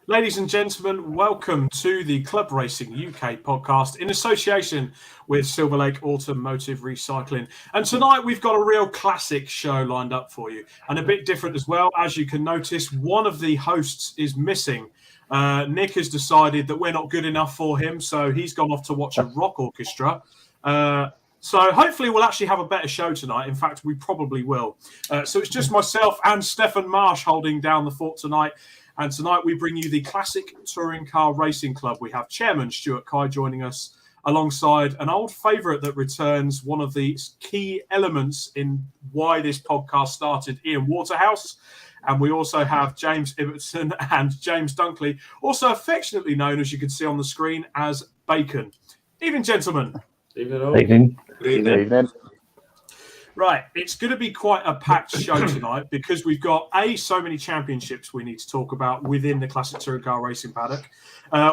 Ladies and gentlemen, welcome to the Club Racing UK podcast in association with Silver Lake Automotive Recycling. And tonight we've got a real classic show lined up for you, and a bit different as well. As you can notice, one of the hosts is missing. Nick has decided that we're not good enough for him, so he's gone off to watch a rock orchestra. So hopefully we'll actually have a better show tonight. In fact, we probably will. So it's just myself and Stefan Marsh holding down the fort tonight. And tonight we bring you the Classic Touring Car Racing Club. We have Chairman Stuart Caie joining us alongside an old favourite that returns, one of the key elements in why this podcast started, Ian Waterhouse. And we also have James Ibbotson and James Dunkley, also affectionately known, as you can see on the screen, as Bacon. Evening, gentlemen. Evening all. Evening. Evening. Right, it's going to be quite a packed show tonight because we've got, so many championships we need to talk about within the Classic Touring Car Racing paddock.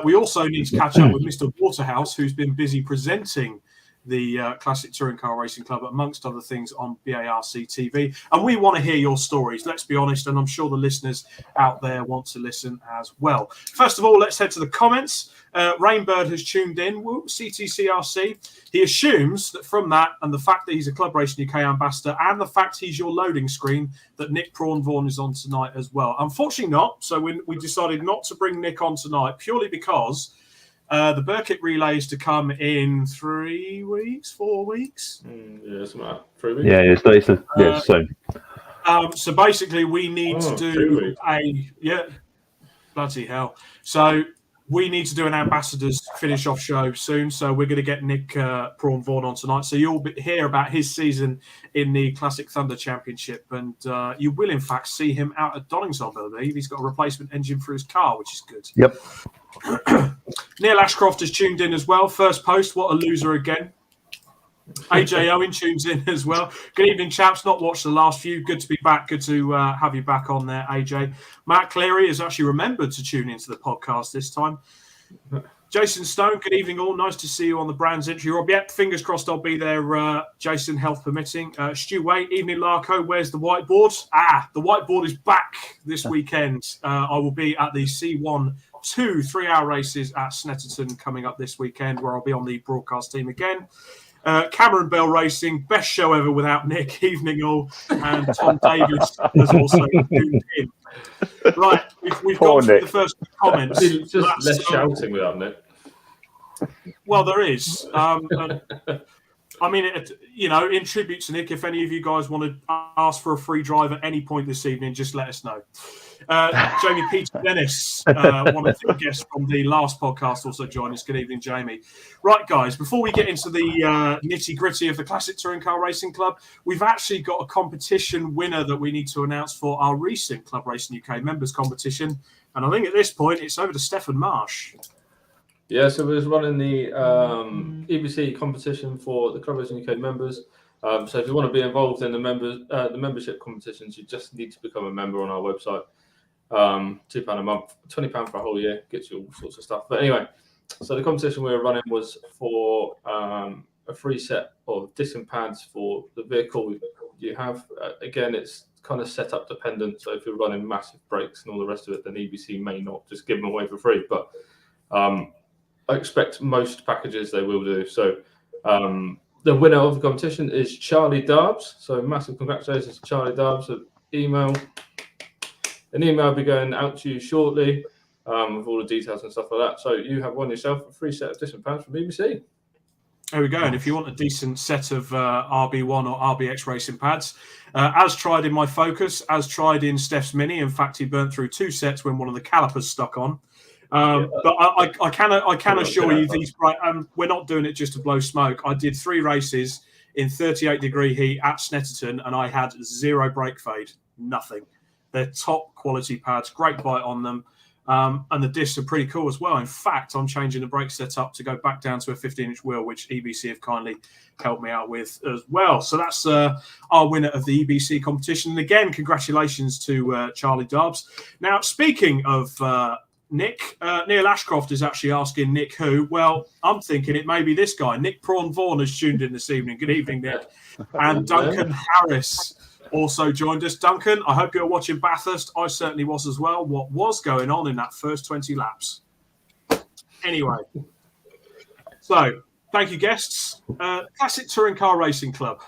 We also need to catch up with Mr. Waterhouse, who's been busy presenting the Classic Touring Car Racing Club, amongst other things, on BARC TV. And we want to hear your stories, let's be honest, and I'm sure the listeners out there want to listen as well. First of all, let's head to the comments. Rainbird has tuned in, CTCRC. He assumes that from that and the fact that he's a Club Racing UK ambassador and the fact he's your loading screen, that Nick Prawn-Vaughan is on tonight as well. Unfortunately not, so we decided not to bring Nick on tonight purely because the Burkitt relay is to come in 3 weeks, 4 weeks. Yeah, something like 3 weeks. Yeah, soon. So basically, we need to do bloody hell. So we need to do an ambassadors finish off show soon. So we're going to get Nick Prawn-Vaughan on tonight. So you'll hear about his season in the Classic Thunder Championship, and you will in fact see him out at Donington, I believe. He's got a replacement engine for his car, which is good. Yep. Neil Ashcroft has tuned in as well. First post, what a loser again. AJ Owen tunes in as well. Good evening, chaps. Not watched the last few. Good to be back. Good to have you back on there, AJ. Matt Cleary has actually remembered to tune into the podcast this time. Jason Stone, good evening all. Nice to see you on the Brands Entry. Rob, yep, fingers crossed I'll be there, Jason, health permitting. Stu Wait, evening Larko, where's the whiteboard? The whiteboard is back this weekend. I will be at the C1 2 3-hour races at Snetterton coming up this weekend, where I'll be on the broadcast team again. Cameron Bell Racing, best show ever without Nick, evening all. And Tom Davis has also tuned in. Right, we've gone through the first comments. Just less shouting without Nick. Well, there is. I mean, in tribute to Nick, if any of you guys want to ask for a free drive at any point this evening, just let us know. Jamie Peter Dennis, one of the guests from the last podcast, also joined us. Good evening, Jamie. Right, guys, before we get into the nitty-gritty of the Classic Touring Car Racing Club, we've actually got a competition winner that we need to announce for our recent Club Racing UK members competition. And I think at this point, it's over to Stefan Marsh. Yeah, so we was running the EBC competition for the Club Racing UK members. So if you want to be involved in the membership competitions, you just need to become a member on our website. £2 a month, £20 for a whole year, gets you all sorts of stuff. But anyway, so the competition we were running was for a free set of disc and pads for the vehicle you have. Again, it's kind of setup dependent. So if you're running massive brakes and all the rest of it, then EBC may not just give them away for free. But I expect most packages they will do. So the winner of the competition is Charlie Darbs. So massive congratulations to Charlie Darbs. An email will be going out to you shortly with all the details and stuff like that. So you have won yourself a free set of disc and pads from BBC. There we go. And if you want a decent set of RB1 or RBX racing pads, as tried in my Focus, as tried in Steph's Mini. In fact, he burnt through 2 sets when one of the calipers stuck on. But I can assure you these. We're not doing it just to blow smoke. I did 3 races in 38-degree heat at Snetterton, and I had 0 brake fade. Nothing. They're top quality pads. Great bite on them, and the discs are pretty cool as well. In fact, I'm changing the brake setup to go back down to a 15-inch wheel, which EBC have kindly helped me out with as well. So that's our winner of the EBC competition. And again, congratulations to Charlie Darbs. Now, speaking of Nick, Neil Ashcroft is actually asking Nick who. Well, I'm thinking it may be this guy. Nick Prawn-Vaughan has tuned in this evening. Good evening, Nick. And Duncan Harris also joined us. Duncan, I hope you're watching Bathurst. I certainly was as well. What was going on in that first 20 laps? Anyway, so thank you, guests. Classic Touring Car Racing Club.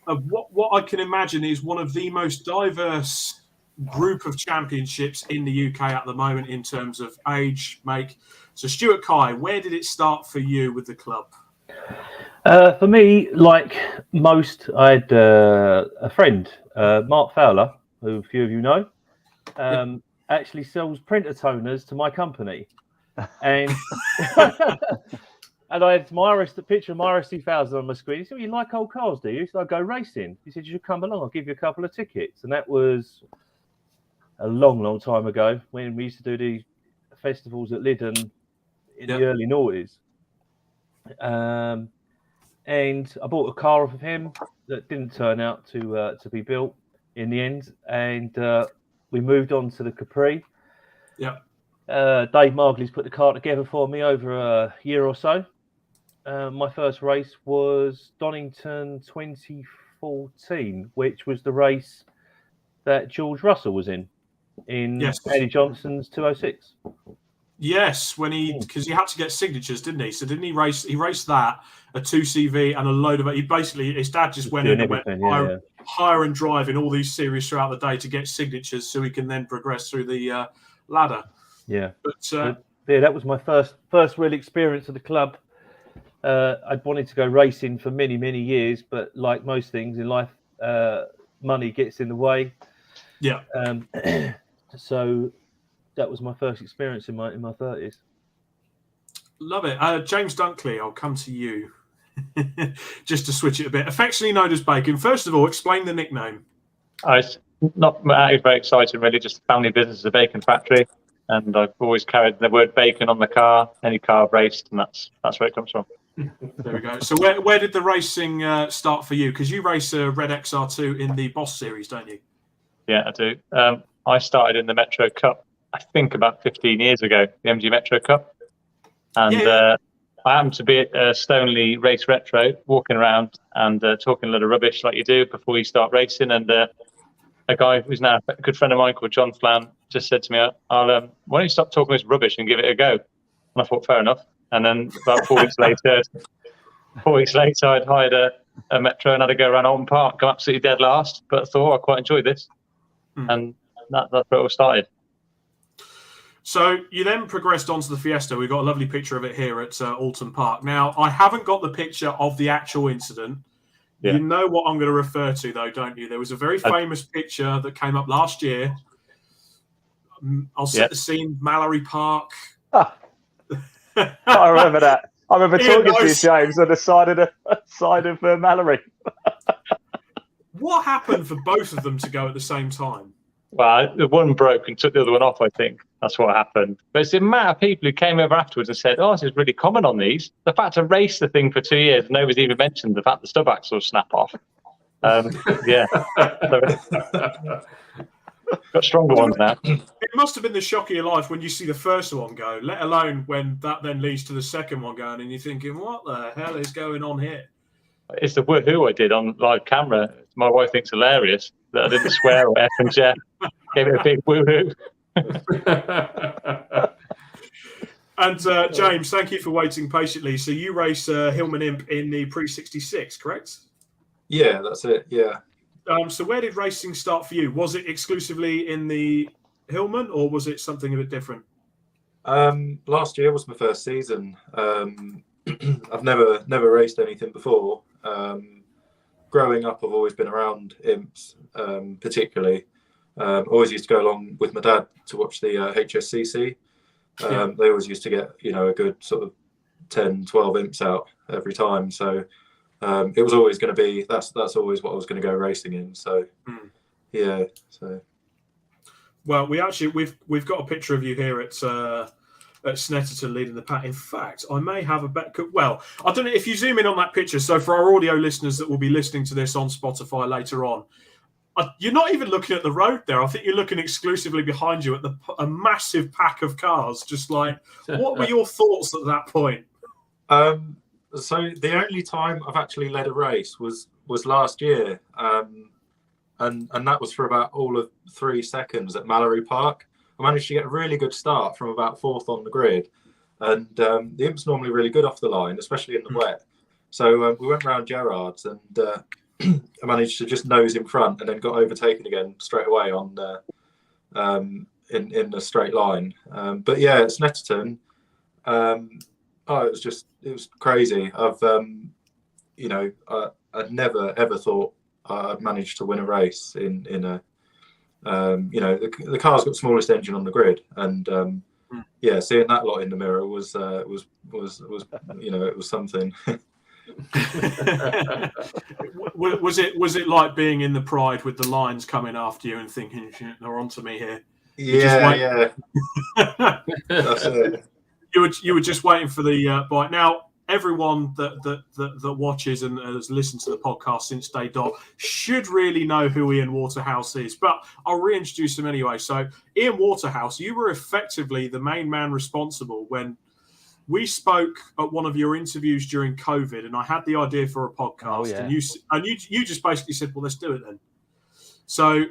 What I can imagine is one of the most diverse group of championships in the UK at the moment in terms of age, make. So, Stuart, Caie, where did it start for you with the club? For me, like most, I had a friend, Mark Fowler, who a few of you know, actually sells printer toners to my company. And and I had the picture of my RS2000 on my screen. He said, you like old cars, do you? So I go racing. He said, you should come along. I'll give you a couple of tickets. And that was a long, long time ago when we used to do the festivals at Lyddon in the early noughties. And I bought a car off of him that didn't turn out to be built in the end. And we moved on to the Capri. Yeah. Dave Margley's put the car together for me over a year or so. My first race was Donington 2014, which was the race that George Russell was in Eddie Johnson's 206. Yes, because he had to get signatures, didn't he? So didn't he race? He raced that, a 2CV and a load of it. He basically, his dad just went in and went hire and drive in all these series throughout the day to get signatures, so he can then progress through the ladder. Yeah, but that was my first real experience of the club. I'd wanted to go racing for many, many years, but like most things in life, money gets in the way. Yeah. So that was my first experience in my 30s. Love it. James Dunkley, I'll come to you. Just to switch it a bit. Affectionately known as Bacon. First of all, explain the nickname. It's not very exciting, really. Just family business is a bacon factory, and I've always carried the word bacon on the car. Any car I've raced, and that's where it comes from. There we go. So where did the racing start for you? Because you race a Red XR2 in the Boss series, don't you? Yeah, I do. I started in the Metro Cup, I think about 15 years ago, the MG Metro Cup. And I happened to be at Stoneleigh Race Retro, walking around and talking a lot of rubbish like you do before you start racing. And a guy who's now a good friend of mine called John Flan just said to me, why don't you stop talking this rubbish and give it a go? And I thought, fair enough. And then about 4 weeks later, I'd hired a Metro and had to go around Alton Park. I'm absolutely dead last, but I thought, I quite enjoyed this. And that's where it all started. So you then progressed onto the Fiesta. We've got a lovely picture of it here at Alton Park. Now, I haven't got the picture of the actual incident. Yeah. You know what I'm going to refer to, though, don't you? There was a very famous picture that came up last year. I'll set the scene, Mallory Park. I remember that. I remember talking to you, James, on the side of Mallory. What happened for both of them to go at the same time? Well, the one broke and took the other one off, I think. That's what happened. But it's the amount of people who came over afterwards and said, this is really common on these. The fact to race the thing for 2 years, nobody's even mentioned the fact the stub axle snap off. Yeah. Got stronger ones now. It must have been the shock of your life when you see the first one go, let alone when that then leads to the second one going and you're thinking, what the hell is going on here? It's the woohoo I did on live camera. My wife thinks hilarious that I didn't swear or F and Jeff. Gave it a big woohoo. And James, thank you for waiting patiently. So you race Hillman Imp in the Pre-66, correct? Yeah, that's it. Yeah. So where did racing start for you? Was it exclusively in the Hillman, or was it something a bit different? Last year was my first season. I've never raced anything before. Growing up, I've always been around imps, particularly. Always used to go along with my dad to watch the HSCC. They always used to get, a good sort of 10, 12 imps out every time. So it was always going to be, that's always what I was going to go racing in. So, yeah. So. Well, we've got a picture of you here at Snetterton leading the pack. In fact, I may have a bet. Well, I don't know if you zoom in on that picture. So for our audio listeners that will be listening to this on Spotify later on, you're not even looking at the road there. I think you're looking exclusively behind you at a massive pack of cars. Just like, what were your thoughts at that point? So the only time I've actually led a race was last year, and that was for about all of 3 seconds at Mallory Park. I managed to get a really good start from about 4th on the grid, and the imp's normally really good off the line, especially in the wet. So we went round Gerrard's, and I managed to just nose in front, and then got overtaken again straight away on in the straight line. But yeah, it's Snetterton. It was crazy. I'd never ever thought I'd managed to win a race in a. The car's got the smallest engine on the grid, and seeing that lot in the mirror was it was something. was it like being in the Pride with the lines coming after you and thinking they're onto me here? Yeah. That's it. You were just waiting for the bite. Now, everyone that watches and has listened to the podcast since day dot should really know who Ian Waterhouse is, but I'll reintroduce him anyway. So, Ian Waterhouse, you were effectively the main man responsible when we spoke at one of your interviews during COVID, and I had the idea for a podcast, and you just basically said, "Well, let's do it then." So,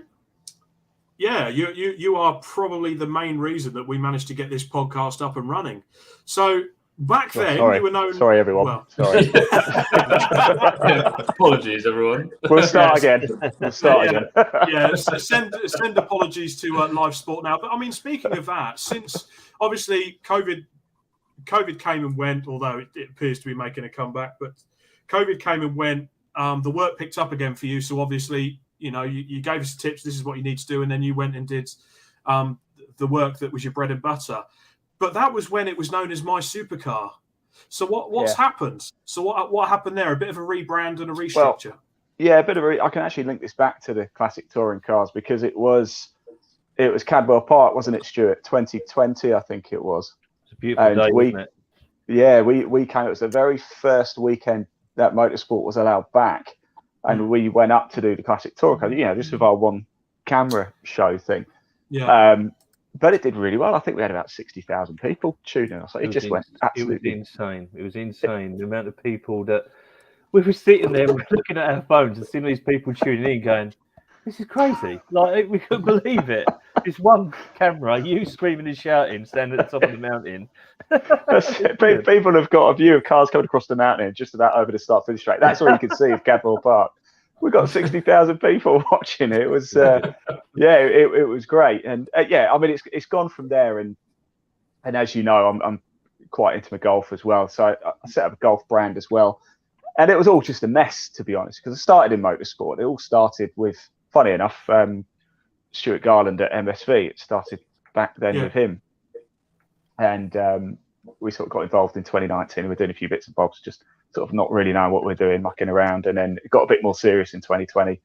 yeah, you are probably the main reason that we managed to get this podcast up and running. So. Back then, you were known. Sorry, everyone. Well. Sorry. Apologies, everyone. We'll start again. So send apologies to Live Sport now. But I mean, speaking of that, since obviously COVID came and went, although it appears to be making a comeback, but COVID came and went. The work picked up again for you. So obviously, you gave us tips. This is what you need to do, and then you went and did the work that was your bread and butter. But that was when it was known as My Supercar. So what's happened? So what happened there? A bit of a rebrand and a restructure. Well, yeah, a bit of I can actually link this back to the classic touring cars because it was Cadwell Park, wasn't it, Stuart? 2020, I think it was. It's a beautiful day, wasn't it? Yeah, we came. It was the very first weekend that motorsport was allowed back, and we went up to do the classic touring car. Just with our one camera show thing. Yeah. but it did really well. I think we had about 60,000 people tuning us. It just went absolutely insane. It was insane. The amount of people that we were sitting there looking at our phones and seeing these people tuning in going, this is crazy. Like, we couldn't believe it. This one camera, you screaming and shouting, standing at the top of the mountain. People have got a view of cars coming across the mountain just about over the start-finish straight. That's all you can see of Cadwell Park. We got 60,000 people watching it. It was, it was great. And I mean, it's gone from there. And as you know, I'm quite into my golf as well. So I set up a golf brand as well. And it was all just a mess, to be honest, because I started in motorsport. It all started with, funny enough, Stuart Garland at MSV. It started back then with him. And we sort of got involved in 2019. We were doing a few bits and bobs, just sort of not really knowing what we're doing, mucking around. And then it got a bit more serious in 2020.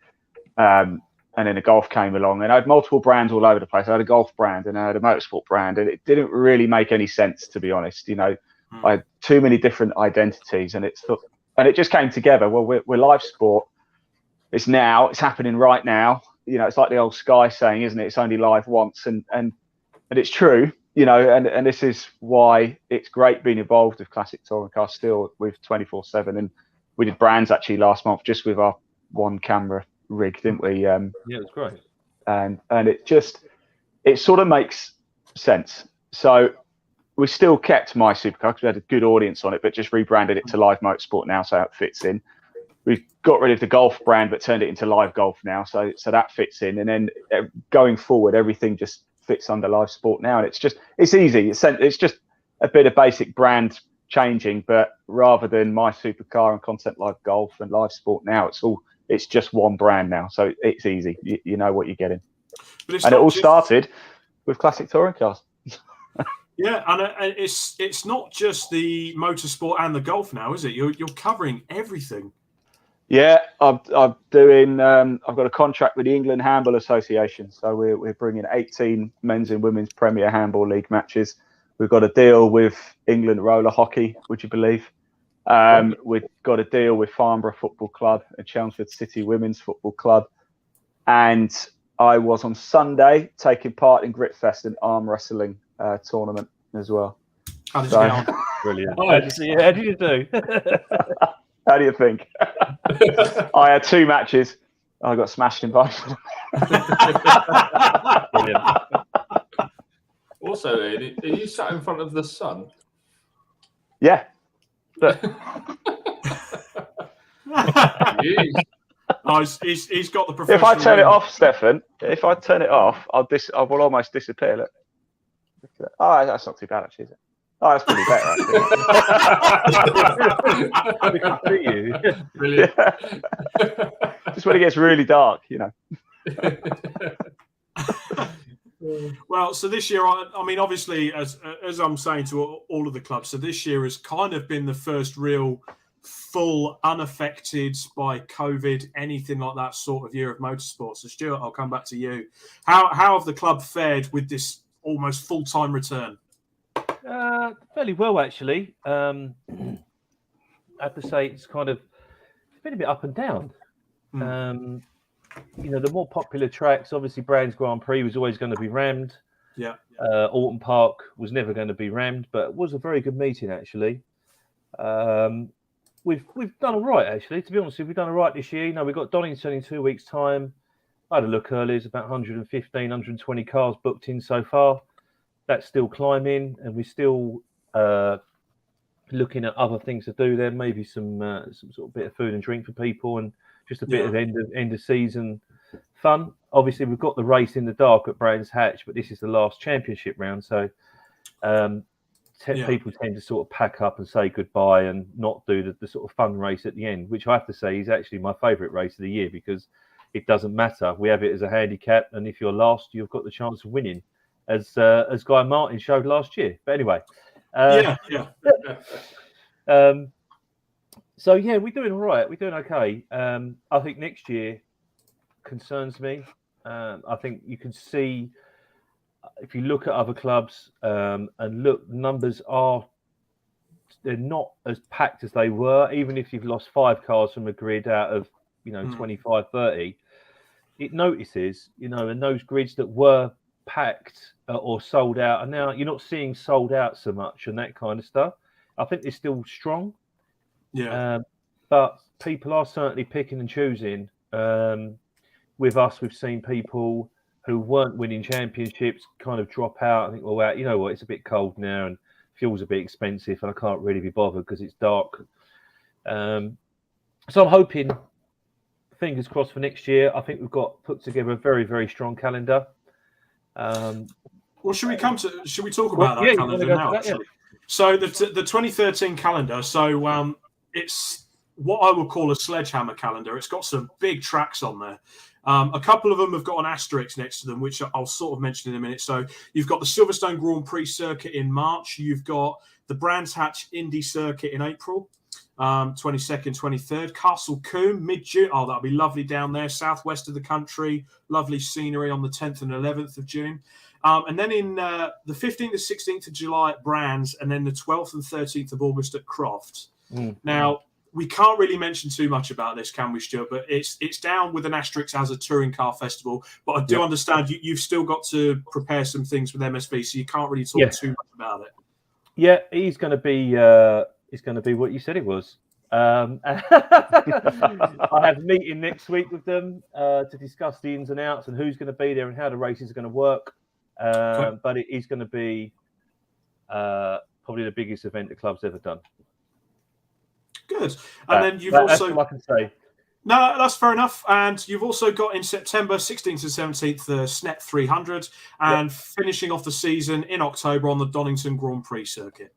And then the golf came along, and I had multiple brands all over the place. I had a golf brand and I had a motorsport brand, and it didn't really make any sense, to be honest. You know, I had too many different identities, and it just came together. Well, we're live sport. It's happening right now. You know, it's like the old Sky saying, isn't it? It's only live once, and it's true. You know, and this is why it's great being involved with Classic Touring Car still with 24/7. And we did brands actually last month just with our one camera rig, didn't we? Yeah, it was great. And it sort of makes sense. So we still kept My Supercar because we had a good audience on it, but just rebranded it to Live Motorsport now, so it fits in. We've got rid of the golf brand, but turned it into Live Golf now, so that fits in. And then going forward, everything just fits under Live Sport now, and it's easy. It's just a bit of basic brand changing, but rather than My Supercar and Content Live Golf and Live Sport now, it's just one brand now, so it's easy. You know what you're getting. And it all started with Classic Touring Cars. Yeah, and it's not just the motorsport and the golf now, is it? You're covering everything. Yeah, I'm doing. I've got a contract with the England Handball Association, so we're bringing 18 men's and women's Premier Handball League matches. We've got a deal with England Roller Hockey, would you believe? We've got a deal with Farnborough Football Club and Chelmsford City Women's Football Club, and I was on Sunday taking part in Gritfest and arm wrestling tournament as well. How did you get on? Brilliant. How did you do? How do you think? I had 2 matches. I got smashed in both. Brilliant. Also, are you sat in front of the sun? Yeah. Look. He's got the professional. If I turn it off, Stefan, I will almost disappear. Look. Oh, that's not too bad, actually, is it? Oh, that's pretty better, actually. We can see you. Brilliant. Yeah. Just when it gets really dark, you know. Well, so this year, I mean, obviously, as I'm saying to all of the clubs, so this year has kind of been the first real full, unaffected by COVID, anything like that sort of year of motorsport. So, Stuart, I'll come back to you. How have the club fared with this almost full-time return? Fairly well, actually. I have to say it's been a bit up and down. You know, the more popular tracks, obviously Brands Grand Prix was always going to be rammed. Yeah. Alton Park was never going to be rammed, but it was a very good meeting, actually. We've done all right, actually. To be honest, we've done all right this year. You know, we've got Donington in 2 weeks' time. I had a look earlier. There's about 115, 120 cars booked in so far. That's still climbing, and we're still looking at other things to do there. Maybe some sort of bit of food and drink for people, and just a bit of end of season fun. Obviously, we've got the race in the dark at Brands Hatch, but this is the last championship round, so people tend to sort of pack up and say goodbye and not do the sort of fun race at the end, which I have to say is actually my favourite race of the year because it doesn't matter. We have it as a handicap, and if you're last, you've got the chance of winning, as Guy Martin showed last year. But anyway, so yeah, we're doing all right. We're doing okay. I think next year concerns me. I think you can see if you look at other clubs and look, numbers they're not as packed as they were. Even if you've lost 5 cars from a grid out of 25, 30, it notices. And those grids that were packed or sold out, and now you're not seeing sold out so much and that kind of stuff. I think they're still strong. Yeah. But people are certainly picking and choosing. With us, we've seen people who weren't winning championships kind of drop out. I think, well, you know what, it's a bit cold now and fuel's a bit expensive and I can't really be bothered because it's dark. So I'm hoping, fingers crossed for next year. I think we've got put together a very, very strong calendar. Well, should we talk about that calendar now? Actually, so the 2013 calendar. So it's what I would call a sledgehammer calendar. It's got some big tracks on there. A couple of them have got an asterisk next to them, which I'll sort of mention in a minute. So you've got the Silverstone Grand Prix circuit in March. You've got the Brands Hatch Indy circuit in April, 22nd, 23rd. Castle Combe, mid-June. Oh, that'll be lovely down there, southwest of the country. Lovely scenery on the 10th and 11th of June. And then in the 15th and 16th of July at Brands, and then the 12th and 13th of August at Crofts. Now, we can't really mention too much about this, can we, Stuart? But it's down with an asterisk as a touring car festival. But I do understand you've still got to prepare some things with MSV, so you can't really talk too much about it. Yeah, he's going to be what you said he was. I have a meeting next week with them to discuss the ins and outs and who's going to be there and how the races are going to work. But it is going to be probably the biggest event the club's ever done. Good. And then you've also... That's all I can say. No, that's fair enough. And you've also got in September, 16th and 17th, the SNET 300, and finishing off the season in October on the Donington Grand Prix circuit.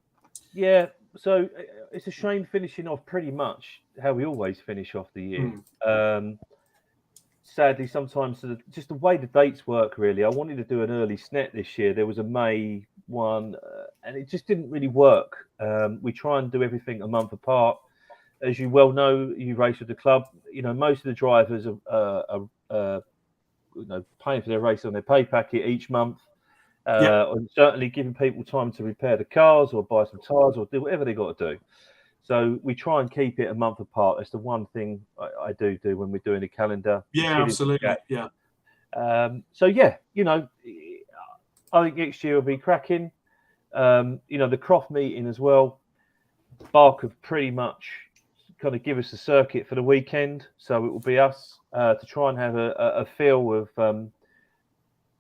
Yeah, so it's a shame finishing off pretty much how we always finish off the year. Sadly, sometimes just the way the dates work, really. I wanted to do an early SNET this year. There was a May one, and it just didn't really work. We try and do everything a month apart. As you well know, you race with the club. You know, most of the drivers are paying for their race on their pay packet each month. And certainly giving people time to repair the cars or buy some tyres or do whatever they got to do. So we try and keep it a month apart. It's the one thing I do when we're doing a calendar. Yeah, absolutely. Yeah. So yeah, you know, I think next year will be cracking. You know, the Croft meeting as well. Bark have pretty much kind of give us a circuit for the weekend, so it will be us to try and have a feel of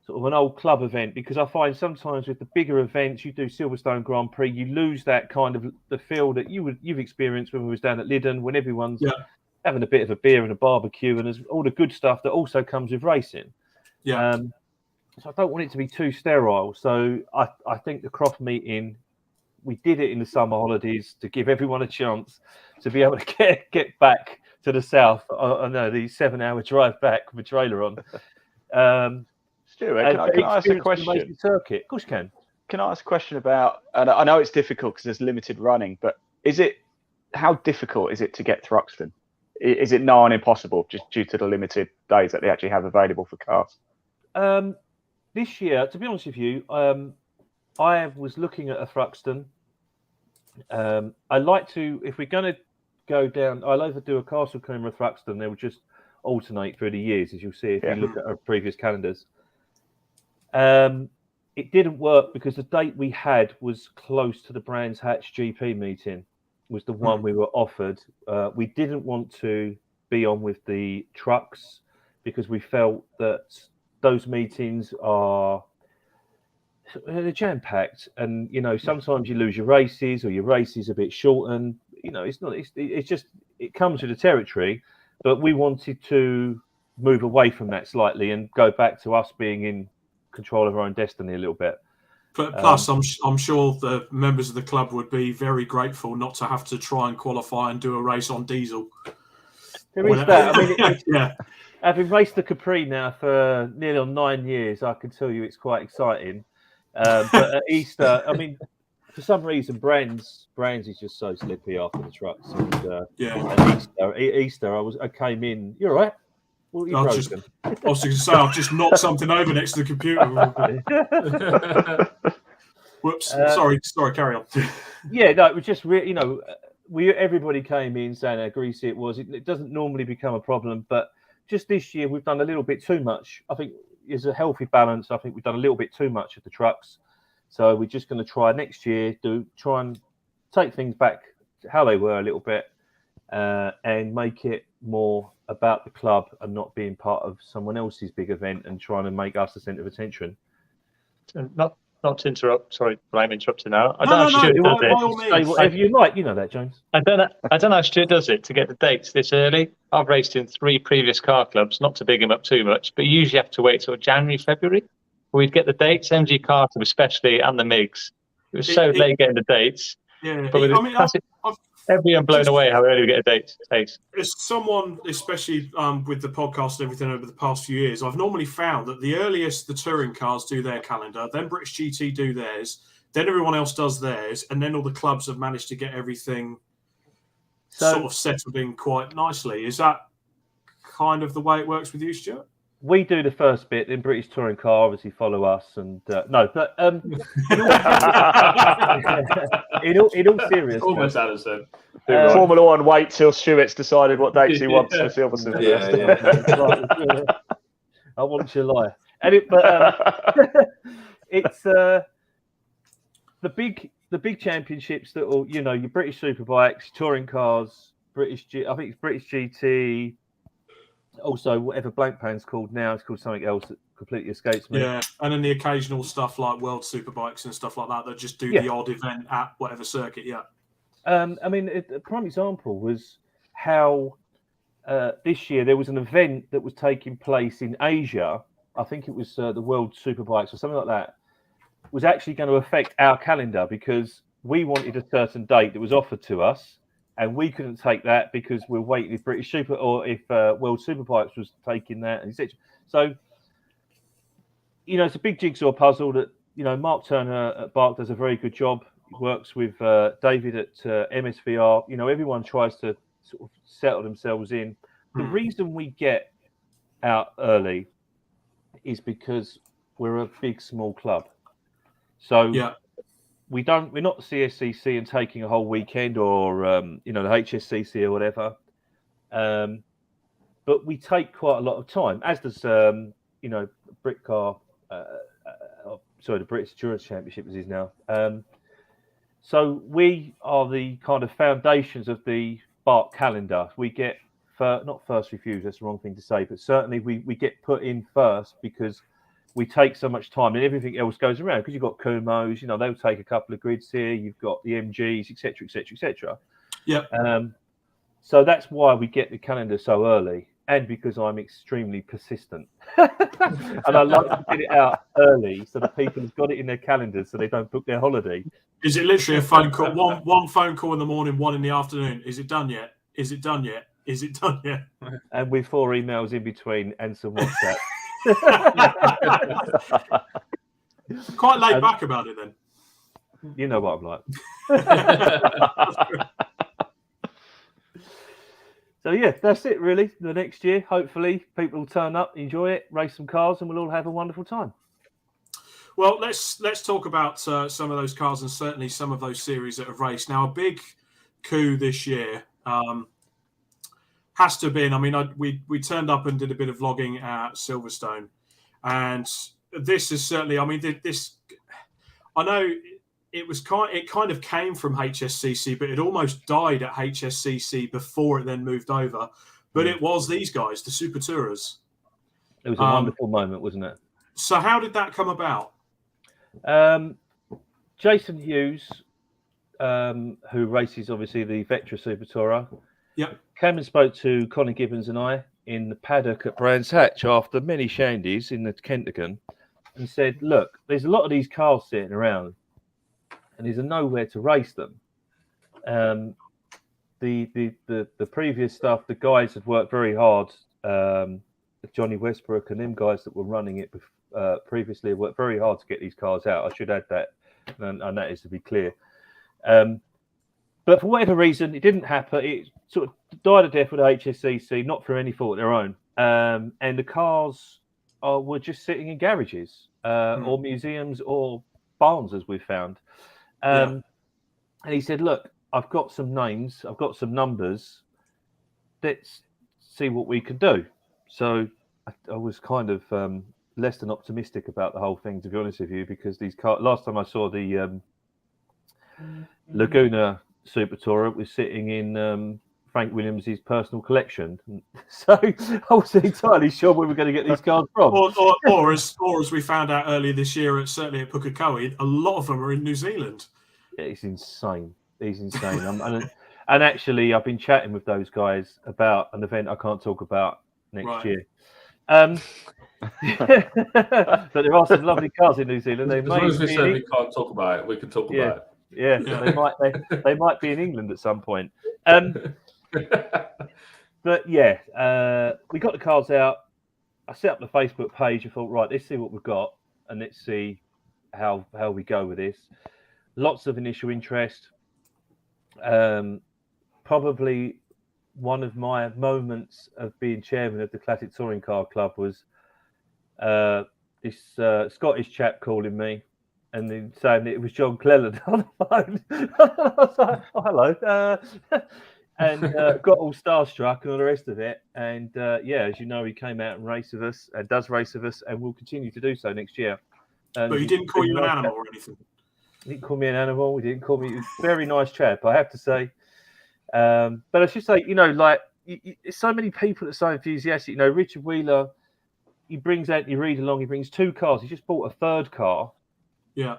sort of an old club event, because I find sometimes with the bigger events, you do Silverstone Grand Prix, you lose that kind of the feel that you've experienced when we was down at Lyddon, when everyone's having a bit of a beer and a barbecue, and there's all the good stuff that also comes with racing. So I don't want it to be too sterile. So I think the Croft meeting, we did it in the summer holidays to give everyone a chance to be able to get back to the south. I know the 7-hour drive back with a trailer on. Stuart, can I ask a question? Circuit. Of course you can. Can I ask a question about, and I know it's difficult because there's limited running, but how difficult is it to get Thruxton? Is it nigh on impossible just due to the limited days that they actually have available for cars? This year, to be honest with you, I was looking at a Thruxton. I like to, if we're going to go down, I'll either do a Castle Combe or a Thruxton. They will just alternate through the years, as you'll see if you look at our previous calendars. It didn't work because the date we had was close to the Brands Hatch GP meeting, was the one we were offered. We didn't want to be on with the trucks because we felt that those meetings they're jam-packed, and you know, sometimes you lose your races or your race is a bit shortened. You know, it's just it comes with the territory, but we wanted to move away from that slightly and go back to us being in control of our own destiny a little bit. But plus, I'm sure the members of the club would be very grateful not to have to try and qualify and do a race on diesel. There is that. I mean, having raced the Capri now for nearly on 9 years, I can tell you it's quite exciting. But at Easter, I mean, for some reason, Brands is just so slippy after the trucks. And, at Easter, I came in. You're right. Well, I was just going to say, I've just knocked something over next to the computer. Whoops. Sorry, carry on. No, it was just you know, everybody came in saying how greasy it was. It doesn't normally become a problem, but just this year we've done a little bit too much. I think is a healthy balance. I think we've done a little bit too much of the trucks, so we're just going to try next year try and take things back to how they were a little bit, and make it more about the club and not being part of someone else's big event and trying to make us the centre of attention. Not to interrupt. Sorry, I'm interrupting now. I No, don't know how Stuart does by all it. means. Say whatever you like. You know that, James. I don't know how Stuart does it to get the dates this early. I've raced in 3 previous car clubs, not to big him up too much, but you usually have to wait till January, February. We'd get the dates, MG Car Club especially, and the MIGs. It was so late getting the dates. Yeah, But with everyone blown away how early we get a date. As someone, especially with the podcast and everything over the past few years, I've normally found that the earliest the touring cars do their calendar, then British GT do theirs, then everyone else does theirs, and then all the clubs have managed to get everything sort of settled in quite nicely. Is that kind of the way it works with you, Stuart? We do the first bit, then British Touring Car obviously follow us, and no, but in all seriousness, Almost Addison. Formula One wait till Stuart's decided what dates he wants for Silverstone. Yeah. I want you to lie. And it's the big championships that will, your British Superbikes, touring cars, I think it's British GT. Also, whatever Blank Pan's called now, it's called something else that completely escapes me. Yeah, and then the occasional stuff like World Superbikes and stuff like that just do the odd event at whatever circuit. Yeah. I mean, a prime example was how this year there was an event that was taking place in Asia. I think it was the World Superbikes or something like that. Was actually going to affect our calendar because we wanted a certain date that was offered to us. And we couldn't take that because we're waiting if British Super or if World Superbikes was taking that, and etc. So, it's a big jigsaw puzzle that, Mark Turner at Bark does a very good job. He works with David at MSVR. Everyone tries to sort of settle themselves in. The reason we get out early is because we're a big, small club. So, we're not the CSCC and taking a whole weekend or the HSCC or whatever, but we take quite a lot of time, as does Britcar, the British Endurance Championship as is now. So we are the kind of foundations of the Bark calendar. We get not first refused, that's the wrong thing to say, but certainly we get put in first because we take so much time and everything else goes around because you've got Kumos, they'll take a couple of grids here. You've got the MGs, etc., etc., etc. Yeah. So that's why we get the calendar so early, and because I'm extremely persistent, and I like to get it out early so that people have got it in their calendars so they don't book their holiday. Is it literally a phone call? One phone call in the morning, one in the afternoon. Is it done yet? Is it done yet? Is it done yet? And with 4 emails in between and some WhatsApp. Quite laid back about it then. You know what I'm like. So yeah, that's it really. The next year, hopefully, people will turn up, enjoy it, race some cars, and we'll all have a wonderful time. Well, let's talk about some of those cars and certainly some of those series that have raced. Now, a big coup this year has to have been. I mean, we turned up and did a bit of vlogging at Silverstone, and this is certainly. I mean, this. I know it kind of came from HSCC, but it almost died at HSCC before it then moved over. But it was these guys, the Super Tourers. It was a wonderful moment, wasn't it? So how did that come about? Jason Hughes, who races obviously the Vectra Super Tourer, came and spoke to Colin Gibbons and I in the paddock at Brands Hatch after many shandies in the Kentagon, and said, "Look, there's a lot of these cars sitting around, and there's nowhere to race them. The previous stuff, the guys had worked very hard. Johnny Westbrook and them guys that were running it previously worked very hard to get these cars out. I should add that, and that is to be clear. But for whatever reason, it didn't happen. It sort of died a death with HSCC, not through any fault of their own. And the cars were just sitting in garages or museums or barns, as we've found. And he said, "Look, I've got some names, I've got some numbers. Let's see what we can do." So I was kind of less than optimistic about the whole thing, to be honest with you, because these cars. Last time I saw the Laguna Super Tourer, it was sitting in Frank Williams' personal collection, so I wasn't entirely sure where we were going to get these cars from. Or as we found out earlier this year, certainly at Caie, a lot of them are in New Zealand. Yeah, it's insane. He's insane. And actually, I've been chatting with those guys about an event I can't talk about next year. But there are some lovely cars in New Zealand. As long as we say we can't talk about it, we can talk about it. Yeah, they might be in England at some point. But yeah, we got the cars out. I set up the Facebook page. I thought, right, let's see what we've got, and let's see how we go with this. Lots of initial interest. Probably one of my moments of being chairman of the Classic Touring Car Club was this Scottish chap calling me and then saying that it was John Cleland on the phone. I was like, oh, hello. And got all starstruck and all the rest of it. And yeah, as you know, he came out and raced with us and does race with us and will continue to do so next year. And but he didn't call you an animal or anything? He didn't call me an animal. He didn't call me. He was a very nice chap, I have to say. But I should say, you know, like, so many people are so enthusiastic. You know, Richard Wheeler, he brings Anthony Reid along. He brings 2 cars. He just bought a 3rd car. Yeah.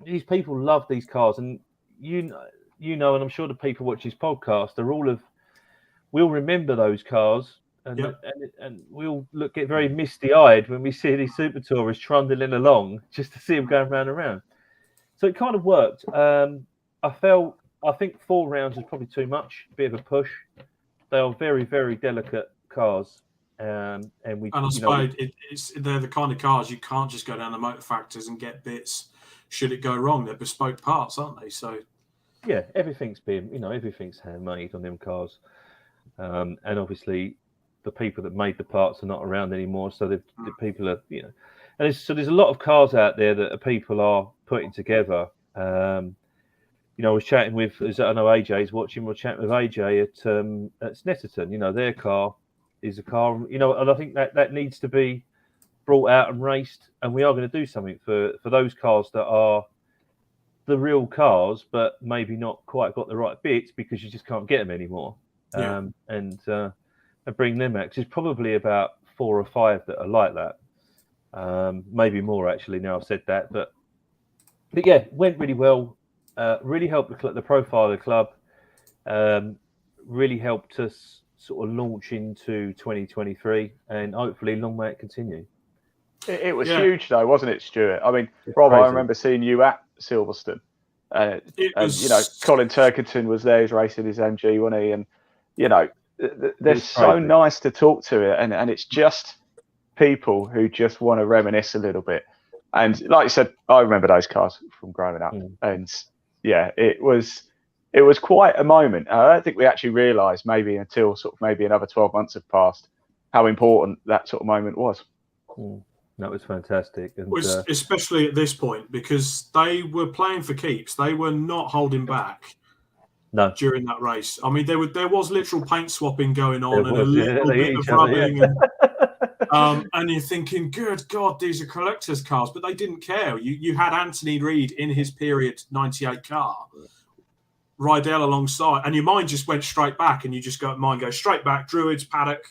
These people love these cars. And you know, and I'm sure the people watch this podcast are all we'll remember those cars. And we'll get very misty-eyed when we see these Super Tourers trundling along just to see them going round and round. So it kind of worked. I think 4 rounds is probably too much, a bit of a push. They are very, very delicate cars. And I suppose they're the kind of cars you can't just go down the motor factors and get bits should it go wrong. They're bespoke parts, aren't they? So yeah, everything's handmade on them cars. And obviously the people that made the parts are not around anymore. So the people are, you know, and so there's a lot of cars out there that people are putting together. You know, I was chatting with, I know AJ's watching, we're chatting with AJ at Snetterton. You know, their car is a car, you know, and I think that needs to be brought out and raced. And we are going to do something for those cars that are the real cars, but maybe not quite got the right bits because you just can't get them anymore. Yeah. And bring them out. 'Cause there's probably about 4 or 5 that are like that. Maybe more, actually, now I've said that. But yeah, went really well. Really helped the profile of the club. Really helped us sort of launch into 2023, and hopefully long may it continue. It was huge, though, wasn't it, Stuart? I mean, Rob, I remember seeing you at Silverstone. And you know, Colin Turkington was there. He was racing his MG, wasn't he? And you know, they're so nice to talk to, and it's just people who just want to reminisce a little bit. And like you said, I remember those cars from growing up, and yeah, it was quite a moment. I don't think we actually realised maybe until sort of maybe another 12 months have passed how important that sort of moment was. That was fantastic, and especially at this point because they were playing for keeps. They were not holding back. No, during that race. I mean, there was literal paint swapping going on and a little bit of rubbing. And you're thinking, good God, these are collectors' cars, but they didn't care. You had Anthony Reid in his period 98 car, Rydell alongside, and your mind just went straight back, and you just go straight back. Druids, Paddock,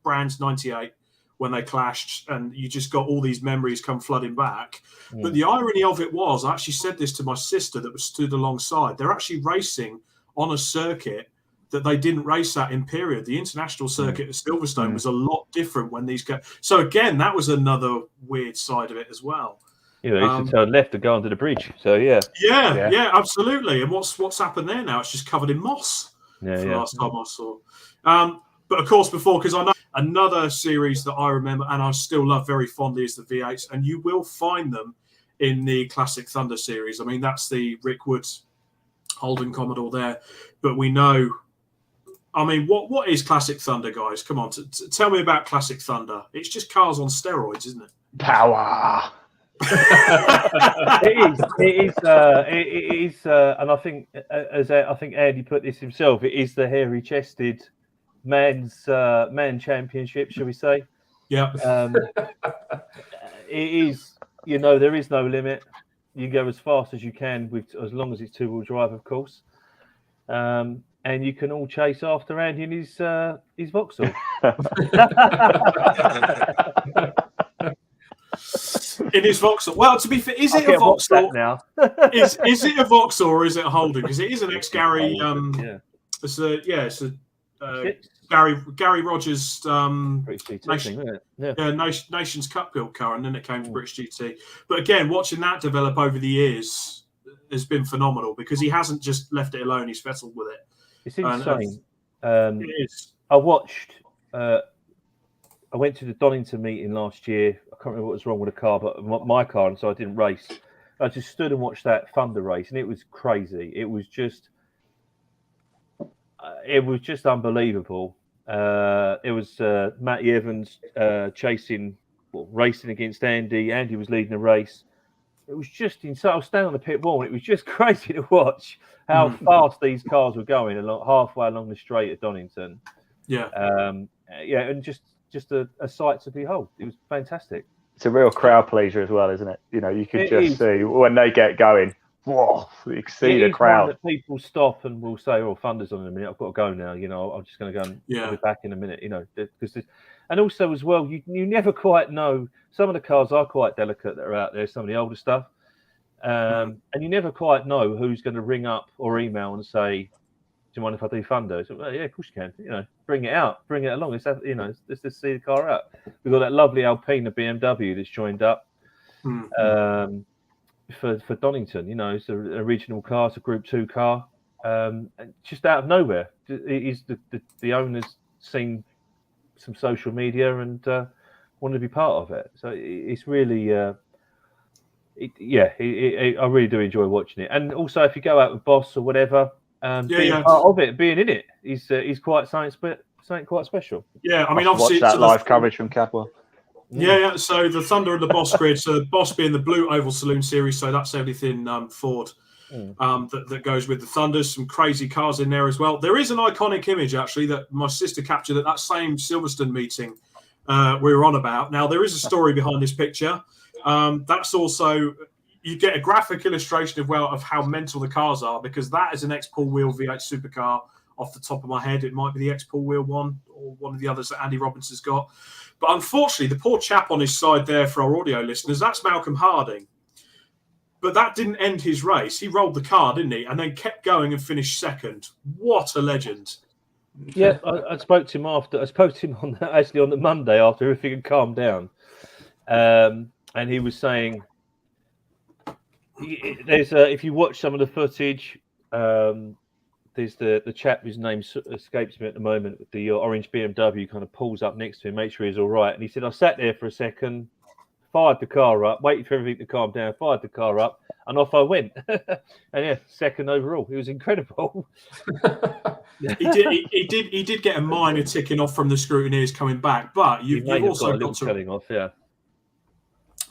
Brands 98 when they clashed, and you just got all these memories come flooding back. But the irony of it was, I actually said this to my sister that was stood alongside. They're actually racing on a circuit that they didn't race at in period. The international circuit at Silverstone was a lot different when these guys. So again, that was another weird side of it as well. You know, used to turn left to go under the bridge. So yeah, absolutely. And what's happened there now? It's just covered in moss. Last time I saw. But of course, because I know another series that I remember and I still love very fondly is the V8s, and you will find them in the Classic Thunder series. I mean, that's the Rick Woods Holden Commodore there. But we know, I mean, what is Classic Thunder, guys? Come on, tell me about Classic Thunder. It's just cars on steroids, isn't it? Power. It is, and I think, as I think Andy put this himself, it is the hairy-chested man championship, shall we say? Yeah. is, there is no limit. You can go as fast as you can, as long as it's 2-wheel drive, of course. And you can all chase after Andy in his Vauxhall. In his Vauxhall. Well, to be fair, is it a Vauxhall now? is it a Vauxhall or is it a Holden? Because it is an ex-Gary. It's a Gary Rogers Nations Cup built car, and then it came to British GT. But again, watching that develop over the years has been phenomenal because he hasn't just left it alone; he's settled with it. It's insane. It is. I watched. I went to the Donington meeting last year. I can't remember what was wrong with the car, but my car, and so I didn't race. I just stood and watched that Thunder race, and it was crazy. It was just unbelievable. It was Matty Evans racing against Andy. Andy was leading the race. It was just insane. I was standing on the pit wall, and it was just crazy to watch how fast these cars were going halfway along the straight at Donington. Yeah. And just a sight to behold. It was fantastic. It's a real crowd pleaser as well, isn't it? You could see when they get going. Whoa! You can see the crowd. That people stop and will say, "Oh, Thunder's on in a minute. I've got to go now." I'm just going to go and I'll be back in a minute. And also as well, you never quite know. Some of the cars are quite delicate that are out there. Some of the older stuff, and you never quite know who's going to ring up or email and say, "Do you mind if I do Thunder?" So, well, yeah, of course you can. Bring it out, bring it along. Let's just see the car out. We've got that lovely Alpine, the BMW that's joined up. For Donington, it's an original car, it's a Group 2 car, and just out of nowhere, the owner's seen some social media and wanted to be part of it. So it's really, I really do enjoy watching it. And also, if you go out with Boss or whatever, being part of it, being in it, he's quite something quite special. Yeah, I mean, obviously, watch that live coverage from Cadwell. Yeah. So the Thunder and the Boss grid. So the Boss being the Blue Oval Saloon Series. So that's everything Ford that goes with the Thunders. Some crazy cars in there as well. There is an iconic image actually that my sister captured at that same Silverstone meeting we were on about. Now there is a story behind this picture. That's also you get a graphic illustration of how mental the cars are because that is an X-Pull wheel V8 supercar. Off the top of my head, it might be the X-Pull wheel one or one of the others that Andy Robinson's got. But unfortunately, the poor chap on his side there for our audio listeners, that's Malcolm Harding. But that didn't end his race. He rolled the car, didn't he? And then kept going and finished second. What a legend. Yeah, I spoke to him after. I spoke to him on the Monday after everything had calmed down. And he was saying, if you watch some of the footage, there's the chap whose name escapes me at the moment with the orange BMW kind of pulls up next to him, make sure he's all right. And he said, I sat there for a second, fired the car up, waited for everything to calm down, fired the car up, and off I went. And second overall. It was incredible. He did get a minor ticking off from the scrutineers coming back, but you've also got to telling off, yeah.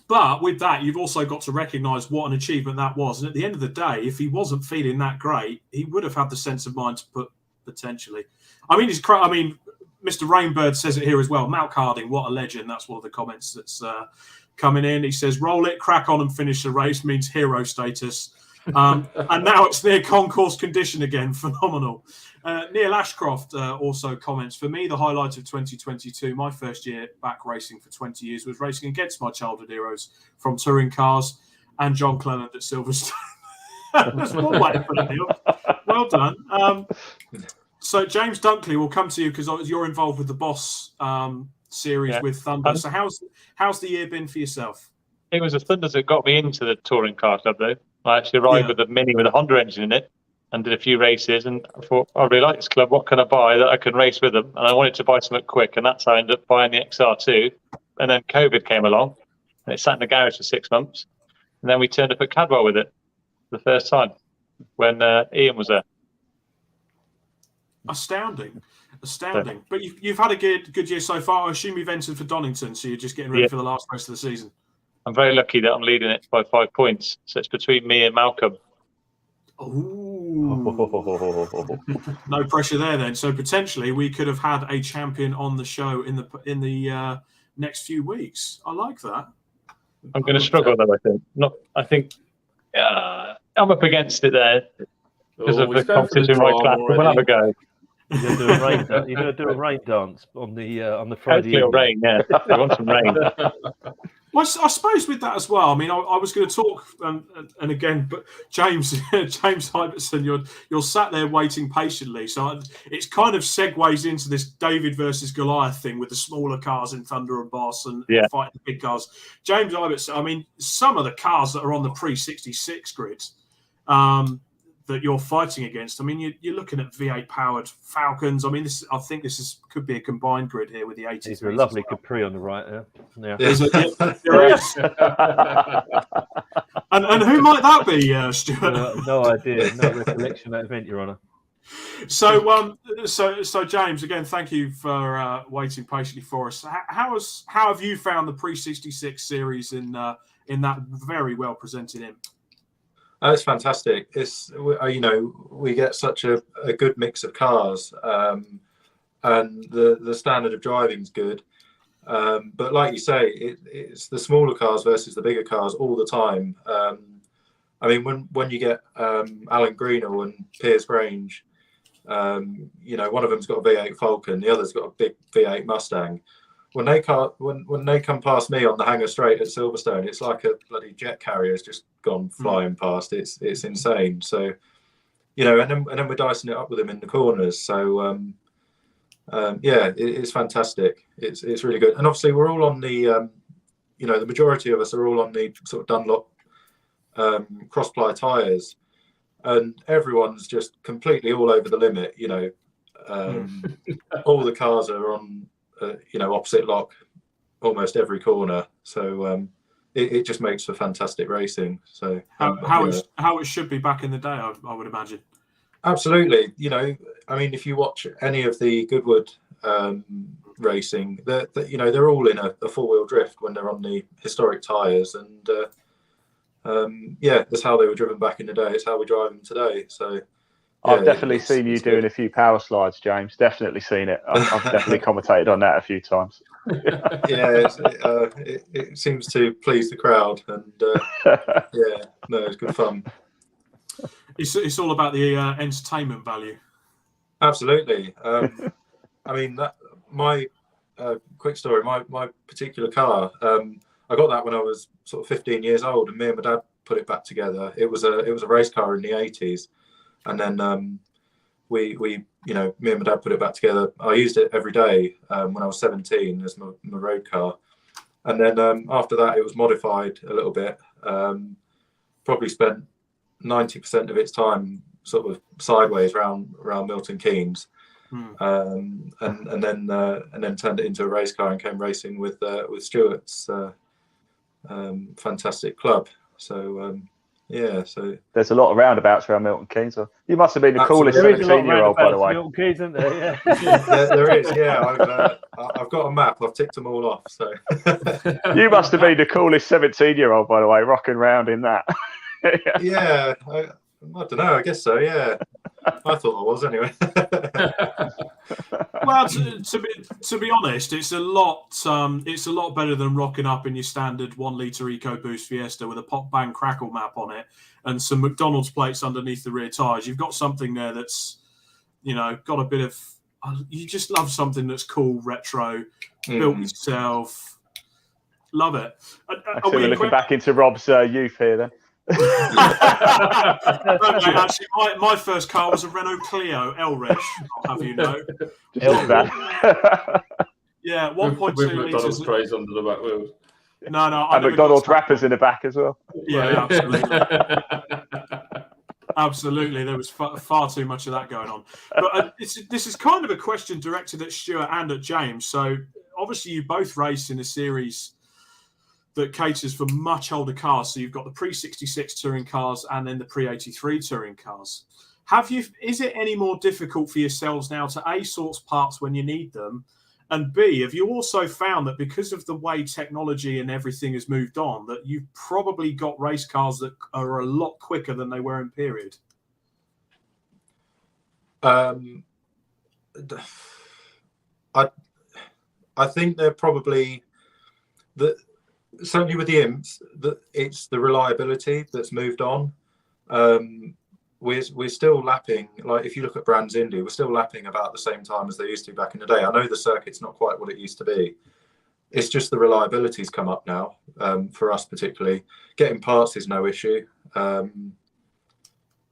But with that, you've also got to recognise what an achievement that was. And at the end of the day, if he wasn't feeling that great, he would have had the sense of mind to put potentially. I mean, Mr. Rainbird says it here as well. Malc Harding, what a legend. That's one of the comments that's coming in. He says, roll it, crack on and finish the race means hero status. And now it's near concourse condition again. Phenomenal. Neil Ashcroft also comments, for me, the highlight of 2022, my first year back racing for 20 years, was racing against my childhood heroes from touring cars and John Cleland at Silverstone. That's one way to put it, Neil. Well done. So James Dunkley, will come to you because you're involved with the Boss series with Thunder. So how's the year been for yourself? It was the Thunders that got me into the touring car club, though. I actually arrived with a Mini with a Honda engine in it and did a few races and I thought, I really like this club. What can I buy that I can race with them? And I wanted to buy something quick, and that's how I ended up buying the XR2. And then COVID came along and it sat in the garage for 6 months. And then we turned up at Cadwell with it for the first time when Ian was there. Astounding. But you've had a good year so far. I assume you've entered for Donington, so you're just getting ready for the last race of the season. I'm very lucky that I'm leading it by 5 points. So it's between me and Malcolm. Ooh. No pressure there then. So potentially we could have had a champion on the show in the next few weeks. I like that. I'm going to struggle though. I think I'm up against it there because of the competition right class. We'll have a go. You're gonna do a rain dance on the Friday Hopefully, evening. rain. Yeah, I want some rain. Well, I suppose with that as well. I mean, I was going to talk, and again, but James Ibbotson, you're sat there waiting patiently. So it's kind of segues into this David versus Goliath thing with the smaller cars in Thunder and Boss and fighting the big cars. James Ibbotson, I mean, some of the cars that are on the pre-66 grids that you're fighting against. I mean, you're looking at V8 powered Falcons. I mean, I think this could be a combined grid here with the 80s. There's a lovely Capri on the right there. Yeah. There is. and who might that be, Stuart? No idea. No recollection of that event, Your Honour. So James, again, thank you for waiting patiently for us. How have you found the pre-66 series in that very well presented imp? It's fantastic. It's we get such a good mix of cars, and the standard of driving is good. But like you say, it's the smaller cars versus the bigger cars all the time. I mean, when you get Alan Greenall and Piers Grange, one of them's got a V8 Falcon, the other's got a big V8 Mustang. When they come past me on the Hangar Straight at Silverstone, it's like a bloody jet carrier's just gone flying past. It's insane. So, and then we're dicing it up with them in the corners. So, it's fantastic. It's really good. And obviously, we're all on the, the majority of us are all on the sort of Dunlop cross-ply tyres, and everyone's just completely all over the limit. All the cars are on. Opposite lock almost every corner, so it just makes for fantastic racing. So how it should be back in the day, I would imagine. Absolutely. I mean, if you watch any of the Goodwood racing, they're all in a four-wheel drift when they're on the historic tyres, and that's how they were driven back in the day. It's how we drive them today. So. I've definitely seen you doing a few power slides, James. Definitely seen it. I've definitely commentated on that a few times. It seems to please the crowd, and it's good fun. It's all about the entertainment value. Absolutely. I mean, my quick story. My particular car. I got that when I was sort of 15 years old, and me and my dad put it back together. It was a race car in the 80s. And then we me and my dad put it back together. I used it every day when I was 17 as my road car. And then after that, it was modified a little bit. Probably spent 90% of its time sort of sideways around Milton Keynes, and then turned it into a race car and came racing with Stuart's fantastic club. So. So there's a lot of roundabouts around Milton Keynes. So you must have been the coolest 17-year-old, by the way. Milton Keynes, isn't there? There is. Yeah, I've got a map. I've ticked them all off. So you must have been the coolest 17-year-old, by the way, rocking around in that. I don't know. I guess so. Yeah, I thought I was anyway. Well, to be honest, it's a lot better than rocking up in your standard 1 litre EcoBoost Fiesta with a pop bang crackle map on it and some McDonald's plates underneath the rear tyres. You've got something there that's, got a bit of. You just love something that's cool, retro, built yourself. Love it. So we're looking back into Rob's youth here, then. Actually, my first car was a Renault Clio L-Reg, I'll have you know. Yeah, 1.2 McDonald's trays under the back wheels. No, and McDonald's wrappers in the back as well. Yeah, absolutely. Absolutely, there was far too much of that going on. But this is kind of a question directed at Stuart and at James. So obviously, you both race in a series that caters for much older cars. So you've got the pre-66 touring cars and then the pre-83 touring cars. Is it any more difficult for yourselves now to A, source parts when you need them, and B, have you also found that because of the way technology and everything has moved on, that you've probably got race cars that are a lot quicker than they were in period? I think they're probably certainly with the imps, it's the reliability that's moved on. We're still lapping, like if you look at Brands Indy, we're still lapping about the same time as they used to back in the day. I know the circuit's not quite what it used to be. It's just the reliability's come up now, for us particularly. Getting parts is no issue. I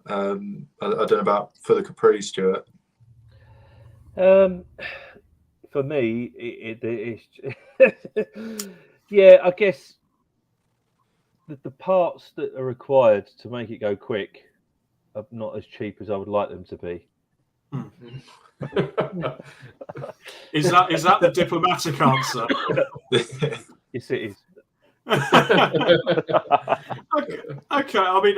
don't know about for the Capri, Stuart. For me, it's yeah, I guess the parts that are required to make it go quick are not as cheap as I would like them to be. Is that the diplomatic answer? Yes, it is. Okay. I mean,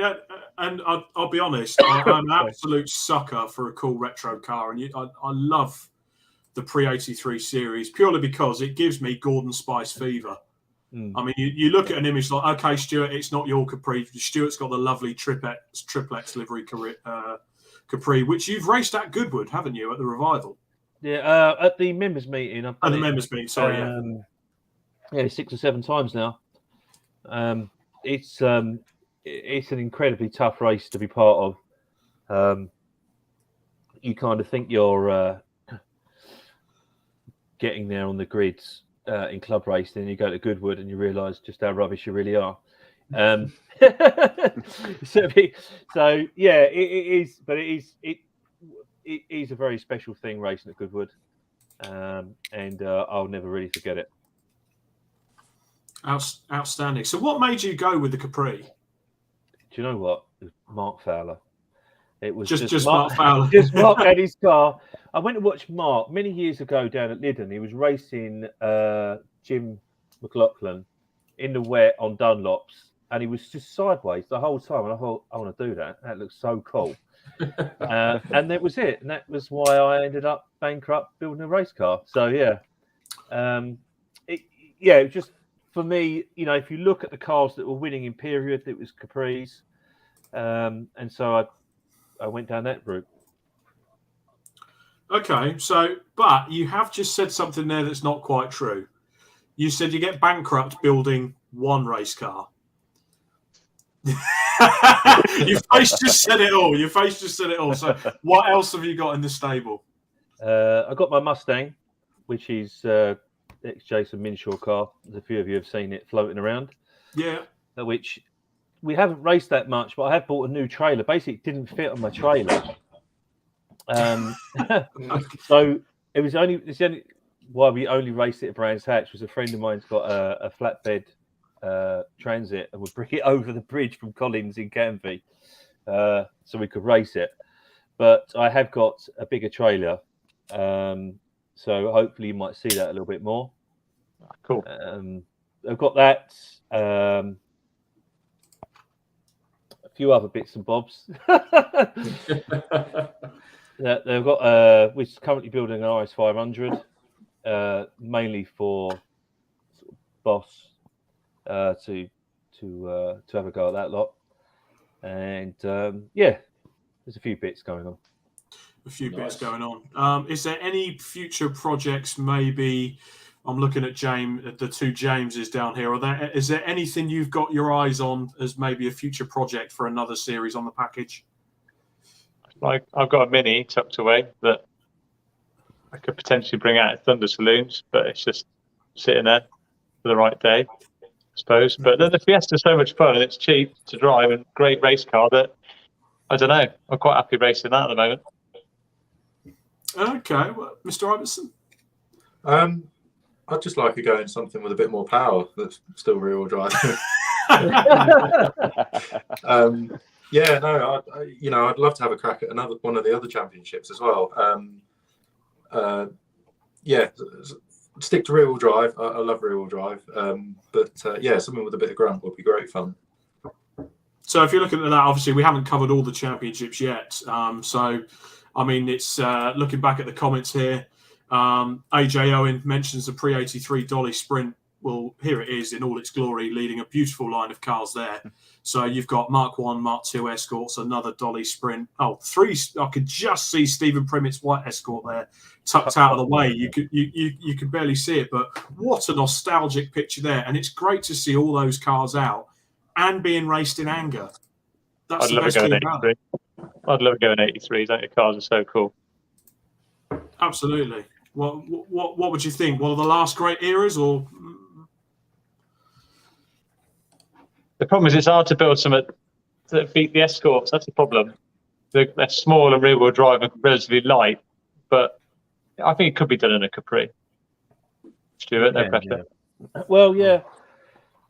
and I'll be honest, I'm an absolute sucker for a cool retro car, and I love the pre-83 series purely because it gives me Gordon Spice fever. I mean, you look at an image like, okay, Stuart, it's not your Capri. Stuart's got the lovely triplex livery Capri, which you've raced at Goodwood, haven't you, at the Revival? Yeah, at the members' meeting. At the members' meeting, sorry, yeah, 6 or 7 times now. It's an incredibly tough race to be part of. You kind of think you're getting there on the grids in club race, then you go to Goodwood and you realise just how rubbish you really are. So yeah, it is, but it is a very special thing racing at Goodwood, and I'll never really forget it. Outstanding. So, what made you go with the Capri? Do you know what? It was Mark Fowler. It was just Mark Fowler. Just Mark had his car. I went to watch Mark many years ago down at Liddon. He was racing Jim McLaughlin in the wet on Dunlops, and he was just sideways the whole time. And I thought, I want to do that. That looks so cool. And that was it. And that was why I ended up bankrupt building a race car. So yeah, it was just for me. You know, if you look at the cars that were winning in period, it was Capris, and so I went down that route. Okay, so, but you have just said something there that's not quite true. You said you get bankrupt building one race car. Your face just said it all. So what else have you got in the stable? I got my Mustang, which is ex-Jason Minshaw car. A few of you have seen it floating around. Yeah. Which we haven't raced that much, but I have bought a new trailer. Basically, it didn't fit on my trailer. So it's the only why we only raced it at Brands Hatch was a friend of mine's got a flatbed transit and would bring it over the bridge from Collins in Canvey, so we could race it. But I have got a bigger trailer, so hopefully you might see that a little bit more. Cool. I've got that. A few other bits and bobs. They've got we're currently building an RS 500, mainly for sort of boss to have a go at that lot, and there's a few bits going on. Bits going on. Is there any future projects? Maybe I'm looking at the two Jameses down here. Is there anything you've got your eyes on as maybe a future project for another series on the package? Like I've got a Mini tucked away that I could potentially bring out at Thunder Saloons, but it's just sitting there for the right day, I suppose. But the Fiesta's so much fun and it's cheap to drive and great race car that I don't know. I'm quite happy racing that at the moment. Okay, well, Mr. Ibbotson? I'd just like to go in something with a bit more power that's still rear-wheel drive. Yeah, no, I'd love to have a crack at another one of the other championships as well. Stick to rear-wheel drive. I love rear-wheel drive, but something with a bit of grunt would be great fun. So if you're looking at that, obviously we haven't covered all the championships yet. So, I mean, it's looking back at the comments here. AJ Owen mentions the pre-83 Dolly Sprint well, here it is in all its glory, leading a beautiful line of cars there. So you've got Mark 1, Mark 2 Escorts, another Dolly Sprint. Oh, 3, I could just see Stephen Primett's white Escort there, tucked out of the way. You could barely see it, but what a nostalgic picture there. And it's great to see all those cars out and being raced in anger. That's I'd the love best to go in thing about 83. it. I'd love to go in 83s. I think the cars are so cool. Absolutely. Well, what would you think? One of the last great eras, or? The problem is it's hard to build some that beat the Escorts. That's the problem. They're small and rear-wheel drive and relatively light, but I think it could be done in a Capri. Stuart, no pressure. Yeah. Well, yeah,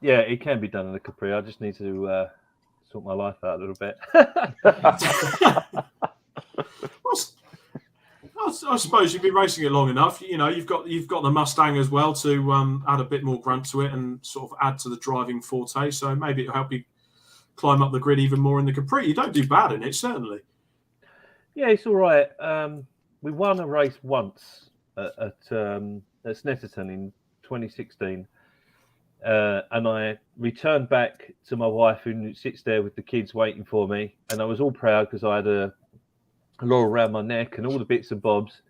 it can be done in a Capri. I just need to sort my life out a little bit. I suppose you've been racing it long enough. You know, you've got the Mustang as well to add a bit more grunt to it and sort of add to the driving forte. So maybe it'll help you climb up the grid even more in the Capri. You don't do bad in it, certainly. Yeah, it's all right. We won a race once at Snetterton in 2016. And I returned back to my wife, who sits there with the kids waiting for me. And I was all proud because I had a laurel around my neck and all the bits and bobs.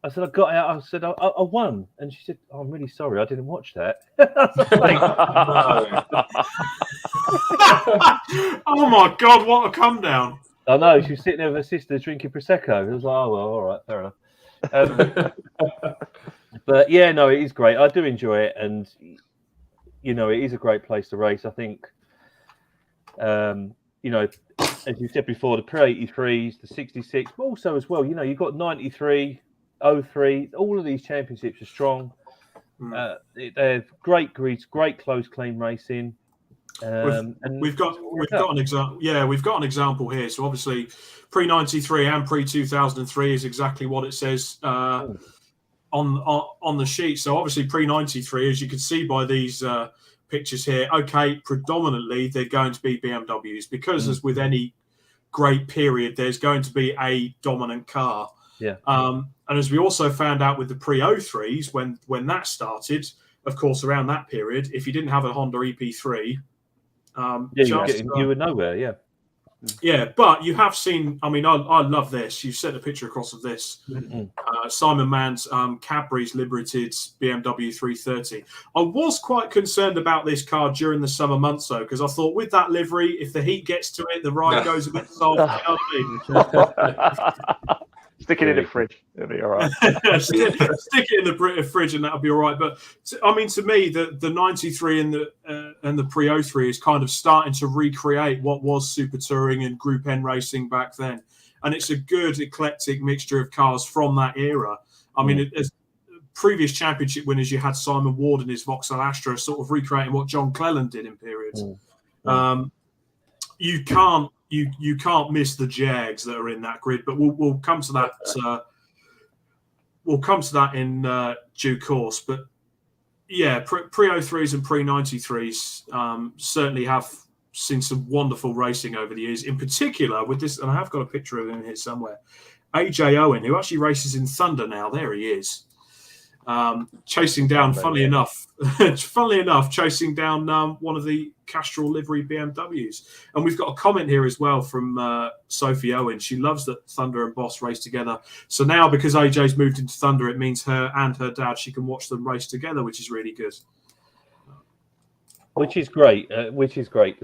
I said, I got out. I said, I won. And she said, I'm really sorry. I didn't watch that. Oh, my God. What a come down. I know. She was sitting there with her sister drinking Prosecco. It was like, oh, well, all right. Fair enough. But, yeah, no, it is great. I do enjoy it. And, you know, it is a great place to race. I think, you know, as you said before, the pre-83s, the 66, but also as well, you know, you've got 93, 03, all of these championships are strong. They're great grids, great close, clean racing. And we've got an example. Yeah, we've got an example here. So obviously, pre-93 and pre-2003 is exactly what it says on the sheet. So obviously, pre-93, as you can see by these pictures here, okay, predominantly they're going to be BMWs because, as with any great period, there's going to be a dominant car. Yeah. And as we also found out with the pre-03s, when that started, of course, around that period, if you didn't have a Honda EP3, you were nowhere. Yeah. Yeah, but you have seen. I mean, I love this. You sent a picture across of this. Simon Mann's Cadbury's Liberated BMW 330. I was quite concerned about this car during the summer months, though, because I thought with that livery, if the heat gets to it, the ride goes a bit soft. You know what I mean? Stick it in the fridge. It'll be all right. Stick it in the fridge and that'll be all right. But I mean, to me, the 93 and the pre-03 is kind of starting to recreate what was Super Touring and Group N racing back then. And it's a good eclectic mixture of cars from that era. I mean, as previous championship winners, you had Simon Ward and his Vauxhall Astra sort of recreating what John Cleland did in periods. You can't miss the Jags that are in that grid, but we'll come to that. We'll come to that in due course. But yeah, pre-03s and pre-93s certainly have seen some wonderful racing over the years. In particular, with this, and I have got a picture of him here somewhere. AJ Owen, who actually races in Thunder now. There he is. Chasing down, funnily enough, chasing down one of the Castrol livery BMWs. And we've got a comment here as well from Sophie Owen. She loves that Thunder and Boss race together. So now, because AJ's moved into Thunder, it means her and her dad, she can watch them race together, which is really good. Which is great. To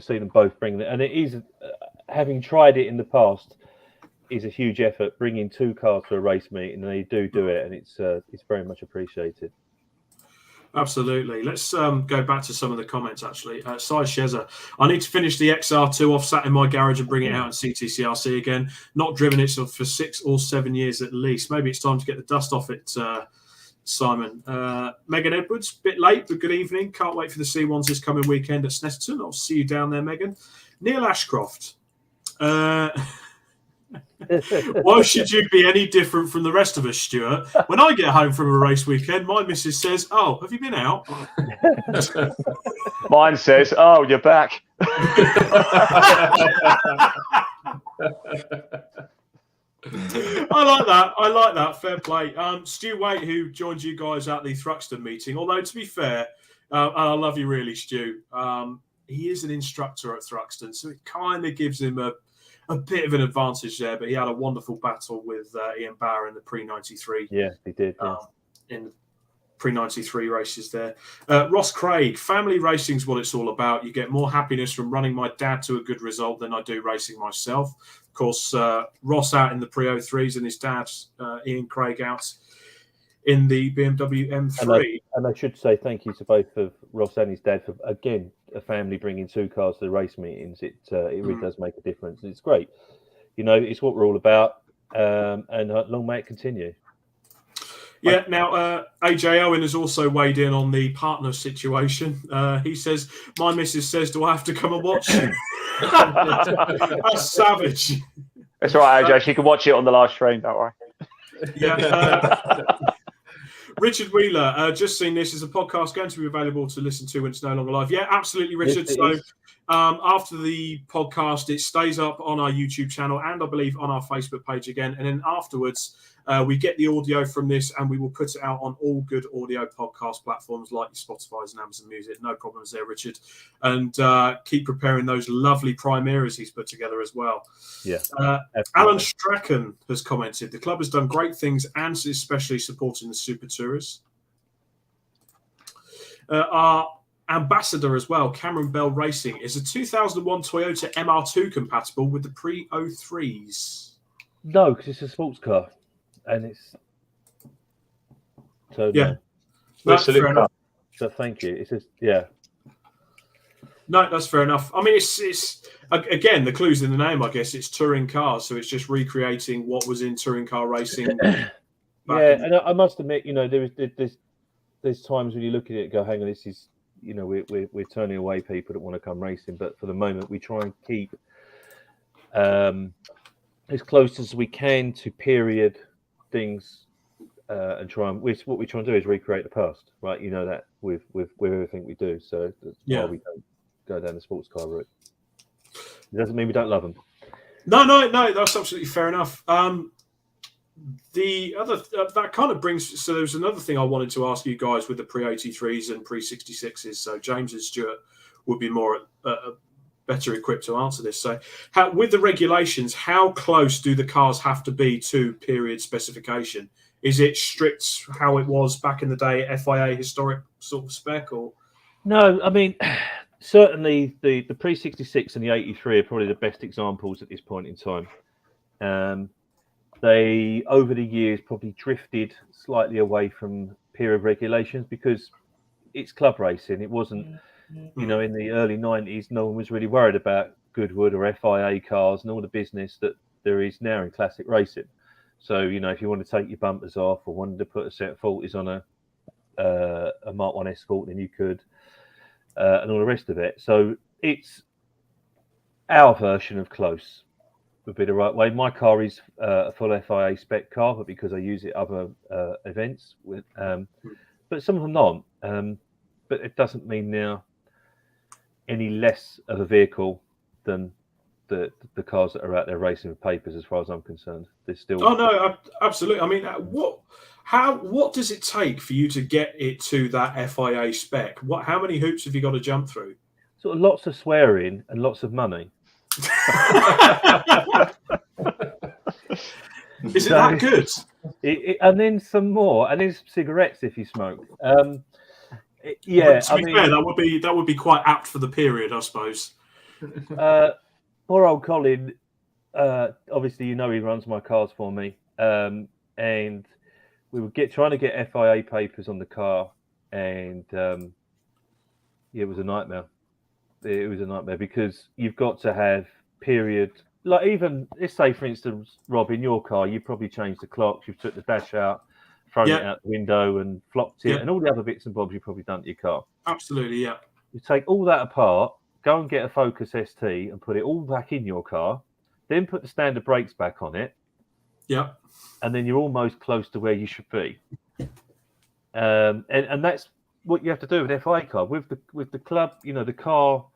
see them both bring it. And it is, having tried it in the past, is a huge effort bringing two cars to a race meet, and they do it, and it's very much appreciated. Absolutely. Let's go back to some of the comments, actually. Sai Sheza, I need to finish the XR2 off sat in my garage and bring it out in CTCRC again. Not driven it for 6 or 7 years at least. Maybe it's time to get the dust off it, Simon. Megan Edwards, bit late, but good evening. Can't wait for the C1s this coming weekend at Snetterton. I'll see you down there, Megan. Neil Ashcroft. Why should you be any different from the rest of us, Stuart? When I get home from a race weekend, my missus says, "Oh, have you been out?" Mine says, "Oh, you're back." I like that. Fair play. Stu Waite, who joined you guys at the Thruxton meeting, although to be fair, And I love you really, Stu. He is an instructor at Thruxton, so it kind of gives him a bit of an advantage there. But he had a wonderful battle with Ian Bauer in the pre-93. Yeah, he did. Yeah. In the pre-93 races there. Ross Craig, family racing is what it's all about. You get more happiness from running my dad to a good result than I do racing myself. Of course, Ross out in the pre-03s and his dad, Ian Craig, out in the BMW M3. And I should say thank you to both of Ross and his dad for, again, a family bringing two cars to the race meetings. It really does make a difference. It's great. You know, it's what we're all about. And long may it continue. Yeah, now AJ Owen has also weighed in on the partner situation. He says, my missus says, do I have to come and watch? That's savage. It's all right, AJ. She can watch it on the live stream, don't worry. Yeah. Richard Wheeler, just seen this. Is a podcast going to be available to listen to when it's no longer live? Yeah, absolutely, Richard. So after the podcast, it stays up on our YouTube channel and I believe on our Facebook page again. And then afterwards, we get the audio from this and we will put it out on all good audio podcast platforms like Spotify's and Amazon Music. No problems there, Richard. And keep preparing those lovely Primeras he's put together as well. Yeah. Alan Strachan has commented, the club has done great things and especially supporting the Super Tourists. Our ambassador as well, Cameron Bell Racing, is a 2001 Toyota MR2 compatible with the pre-03s? No, because it's a sports car. And it's so yeah, no. That's fair enough. So thank you. It's just No, that's fair enough. I mean, it's again the clue's in the name. I guess it's touring cars, so it's just recreating what was in touring car racing. And I must admit, you know, there's times when you look at it and go, hang on, this is, you know, we're turning away people that want to come racing, but for the moment we try and keep as close as we can to period things and try and what we try and do is recreate the past, right? You know that with everything we do, so that's why we don't go down the sports car route. It doesn't mean we don't love them. No, that's absolutely fair enough. The other that kind of brings, so there's another thing I wanted to ask you guys with the pre-83s and pre-66s. So James and Stuart would be more better equipped to answer this. So with the regulations, how close do the cars have to be to period specification? Is it strict how it was back in the day, FIA historic sort of spec, or? No, I mean, certainly the pre-66 and the 83 are probably the best examples at this point in time. They, over the years, probably drifted slightly away from period regulations because it's club racing. It wasn't, you know, in the early 90s, no one was really worried about Goodwood or FIA cars and all the business that there is now in classic racing. So, you know, if you want to take your bumpers off or wanted to put a set of 40s on a Mark 1 Escort, then you could, and all the rest of it. So it's our version of close. Would be the right way. My car is a full FIA spec car, but because I use it other events with, but some of them not. But it doesn't mean now any less of a vehicle than the cars that are out there racing with papers. As far as I'm concerned, they're still. Oh no, absolutely. I mean, what does it take for you to get it to that FIA spec? How many hoops have you got to jump through? Sort of lots of swearing and lots of money. Is it that good? And then some more, and then cigarettes if you smoke. Yeah, to be fair, that would be quite apt for the period, I suppose. Poor old Colin. Obviously, you know he runs my cars for me, and we were trying to get FIA papers on the car, and it was a nightmare. It was a nightmare because you've got to have period. Like even, let's say, for instance, Rob, in your car, you probably changed the clocks, you've took the dash out, thrown it out the window and flopped it, and all the other bits and bobs you've probably done to your car. Absolutely, yeah. You take all that apart, go and get a Focus ST and put it all back in your car, then put the standard brakes back on it. Yeah. And then you're almost close to where you should be. And that's what you have to do with an FIA car. With the club, you know, the car,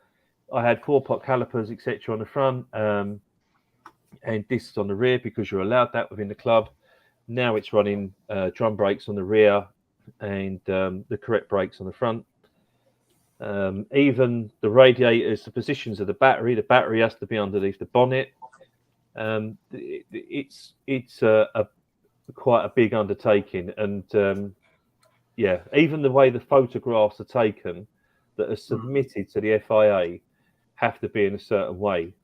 I had 4-pot calipers, etc. on the front, and discs on the rear because you're allowed that within the club. Now it's running drum brakes on the rear and the correct brakes on the front. Even the radiators, the positions of the battery has to be underneath the bonnet. It's quite a big undertaking, and even the way the photographs are taken that are submitted to the FIA have to be in a certain way.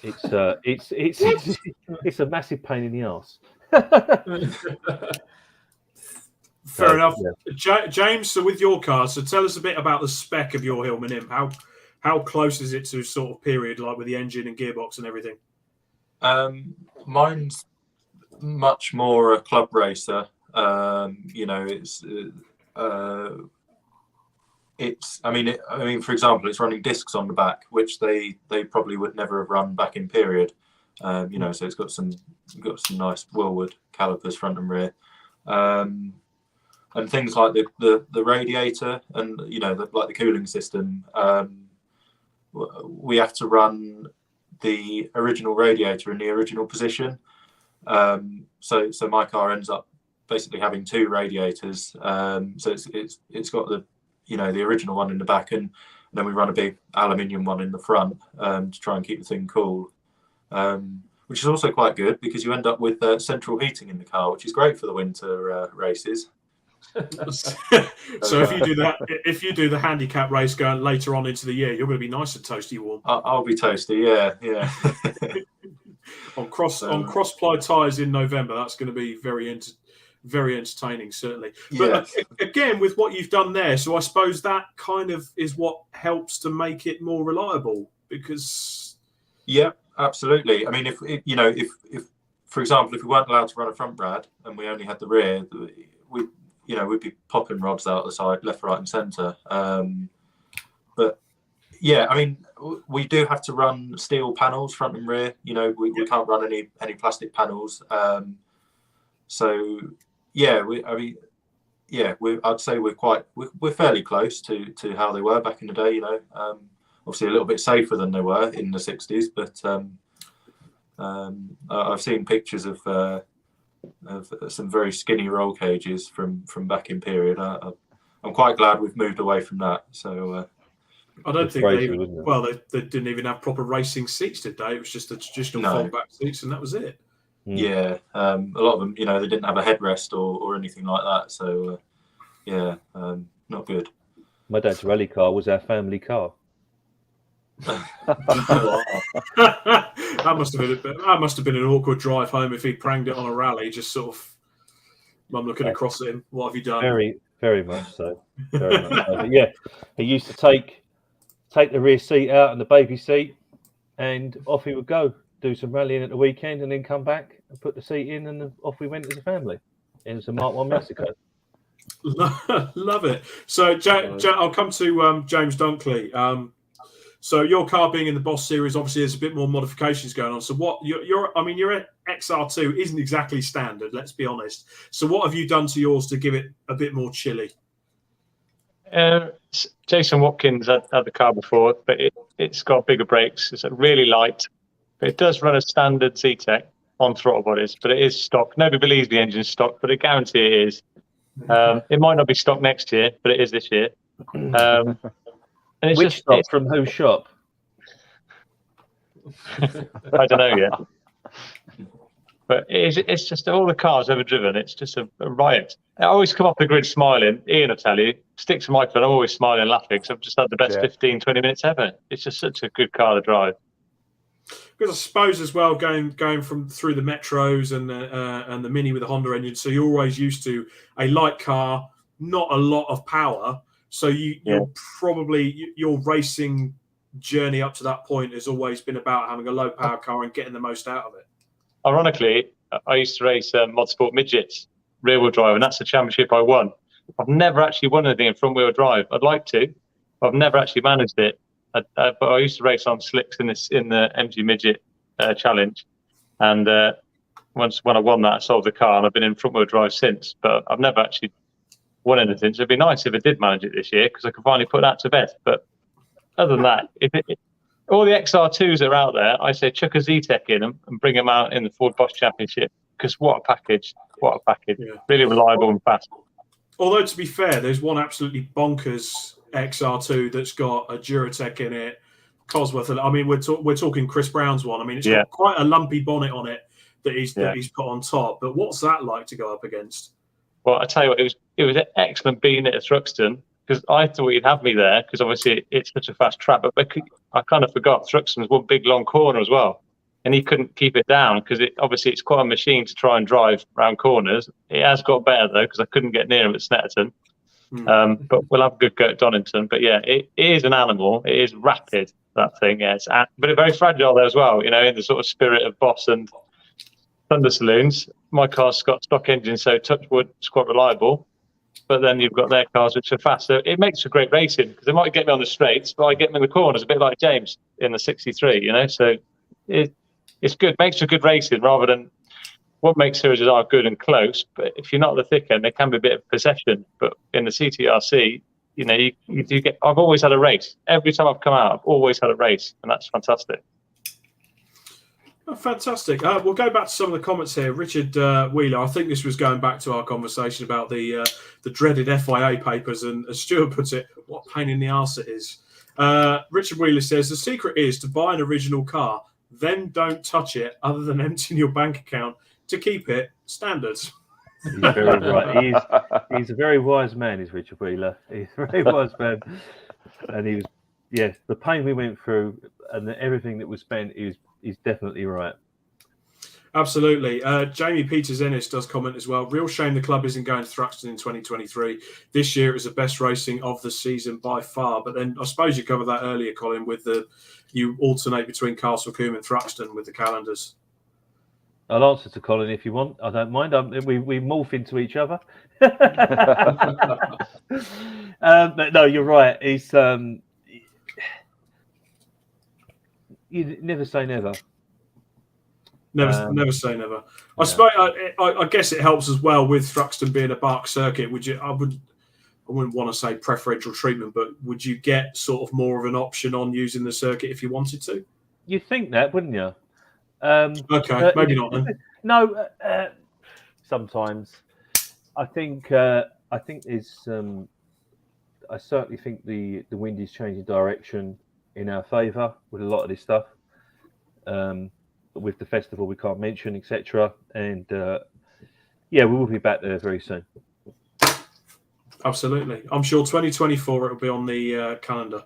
It's a massive pain in the arse. Fair enough. Yeah. James, so with your car, so tell us a bit about the spec of your Hillman Imp. How close is it to sort of period, like with the engine and gearbox and everything? Mine's much more a club racer. It's I mean, for example, it's running discs on the back, which they probably would never have run back in period. So it's got some nice Willwood calipers front and rear. And things like the radiator and like the cooling system, we have to run the original radiator in the original position. So my car ends up basically having two radiators. So it's got the original one in the back, and then we run a big aluminium one in the front to try and keep the thing cool. Which is also quite good because you end up with central heating in the car, which is great for the winter races. So if you do the handicap race going later on into the year, you're going to be nice and toasty warm. I'll be toasty, yeah. on cross-ply tyres in November, that's going to be very entertaining, certainly. But again, with what you've done there, so I suppose that kind of is what helps to make it more reliable, because absolutely. I mean, if for example, if we weren't allowed to run a front rad and we only had the rear, we'd be popping rods out the side, left, right, and centre. But yeah, I mean, we do have to run steel panels front and rear. We can't run any plastic panels. So yeah, I'd say we're fairly close to how they were back in the day. Obviously a little bit safer than they were in the 60s, but I've seen pictures of some very skinny roll cages from back in period. I'm quite glad we've moved away from that. So I don't think they didn't even have proper racing seats, did they? It was just the traditional fold back seats, and that was it. Yeah, a lot of them, they didn't have a headrest or anything like that. So not good. My dad's rally car was our family car. That must have been an awkward drive home if he pranged it on a rally. Just sort of, mum looking across at him. What have you done? Very, very much so. Very much so. But yeah, he used to take the rear seat out and the baby seat, and off he would go, do some rallying at the weekend, and then come back and put the seat in, and off we went as a family. It was a Mark 1 Mexico. Love it. So I'll come to James Dunkley. So your car being in the Boss series, obviously there's a bit more modifications going on. So what your XR2 isn't exactly standard, let's be honest. So what have you done to yours to give it a bit more chilly? Jason Watkins had the car before, but it's got bigger brakes. It's really light, but it does run a standard CTEC on throttle bodies, but it is stock. Nobody believes the engine's stock, but I guarantee it is. It might not be stock next year, but it is this year. And it's Which stock from whose shop? I don't know yet. But it's just all the cars ever driven. It's just a riot. I always come off the grid smiling. Ian will tell you, stick to Michael, and I'm always smiling and laughing because I've just had the best 15, 20 minutes ever. It's just such a good car to drive. Because I suppose as well, going through the Metros and the Mini with the Honda engine, so you're always used to a light car, not a lot of power. So you're probably your racing journey up to that point has always been about having a low power car and getting the most out of it. Ironically, I used to race Mod Sport midgets, rear wheel drive, and that's the championship I won. I've never actually won anything in front wheel drive. I'd like to, but I've never actually managed it. But I used to race on slicks in the MG midget challenge, and once when I won that, I sold the car, and I've been in front wheel drive since. But I've never actually won anything, so it'd be nice if I did manage it this year because I could finally put that to bed. But other than that, all the XR2s that are out there, I say chuck a ZTEC in them and bring them out in the Ford Bosch Championship, because what a package. Really reliable and fast. Although, to be fair, there's one absolutely bonkers XR2 that's got a Duratec in it, Cosworth. I mean, we're talking Chris Brown's one. I mean, it's got quite a lumpy bonnet on it that he's put on top. But what's that like to go up against? Well, I tell you what, it was excellent being at Thruxton, because I thought he'd have me there because obviously it's such a fast trap. But I kind of forgot Thruxton's one big long corner as well, and he couldn't keep it down because it's quite a machine to try and drive around corners. It has got better though because I couldn't get near him at Snetterton. But we'll have a good go at Donington. But yeah, it is an animal. It is rapid, that thing. Yeah, but it's very fragile there as well. You know, in the sort of spirit of Boss and Thunder Saloons. My car's got stock engine, so touch wood, it's quite reliable. But then you've got their cars which are fast. So it makes for great racing because they might get me on the straights, but I get them in the corners, a bit like James in the 63, you know. So it's good, makes for good racing rather than what makes series are good and close. But if you're not the thick end, there can be a bit of possession. But in the CTRC, you know, you do get. I've always had a race. Every time I've come out, I've always had a race, and that's fantastic. Oh, fantastic. We'll go back to some of the comments here. Richard Wheeler, I think this was going back to our conversation about the dreaded FIA papers, and as Stuart puts it, what pain in the arse it is. Richard Wheeler says, the secret is to buy an original car, then don't touch it other than emptying your bank account to keep it standard. He's very right. He's a very wise man, is Richard Wheeler. He's a very wise man. And he was, the pain we went through and everything that was spent, he's definitely right. Absolutely. Jamie Peters-Ennis does comment as well. Real shame the club isn't going to Thruxton in 2023. This year it was the best racing of the season by far. But then I suppose you covered that earlier, Colin, with you alternate between Castle Combe and Thruxton with the calendars. I'll answer to Colin if you want. I don't mind. We morph into each other. But no, you're right. It's you never say never. Never say never. I suppose I guess it helps as well with Thruxton being a Bark circuit. I wouldn't want to say preferential treatment, but would you get sort of more of an option on using the circuit if you wanted to? You'd think that, wouldn't you? Okay, maybe not then. No, sometimes I think there's. I certainly think the wind is changing direction in our favour with a lot of this stuff. With the festival we can't mention, etc. And we will be back there very soon. Absolutely. I'm sure 2024 it'll be on the calendar.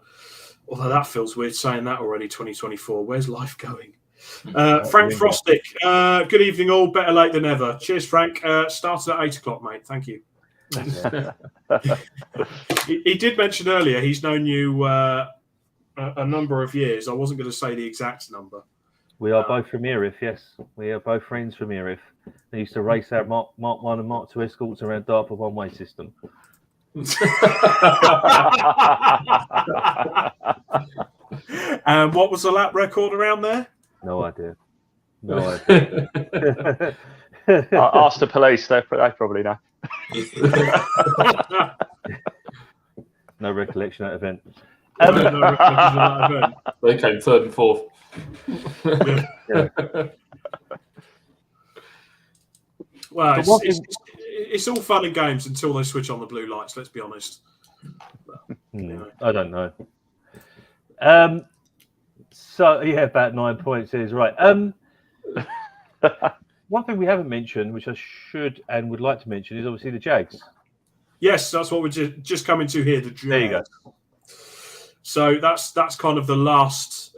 Although that feels weird saying that already, 2024. Where's life going? Frank Frostick, good evening all. Better late than never. Cheers, Frank. Started at 8 o'clock, mate. Thank you. He did mention earlier he's known you a number of years. I wasn't going to say the exact number. We are both from Erith, yes. We are both friends from Erith. They used to race our Mark 1 and Mark 2 escorts around Dartford one-way system. And what was the lap record around there? No idea. Ask the police, they probably know. No recollection of that event. No recollection of that event. They came third and fourth. Well, it's all fun and games until they switch on the blue lights, let's be honest. I don't know. So, about 9 points is right. One thing we haven't mentioned, which I should and would like to mention, is obviously the Jags. Yes, that's what we're just coming to here. The Jags. There you go. So that's kind of the last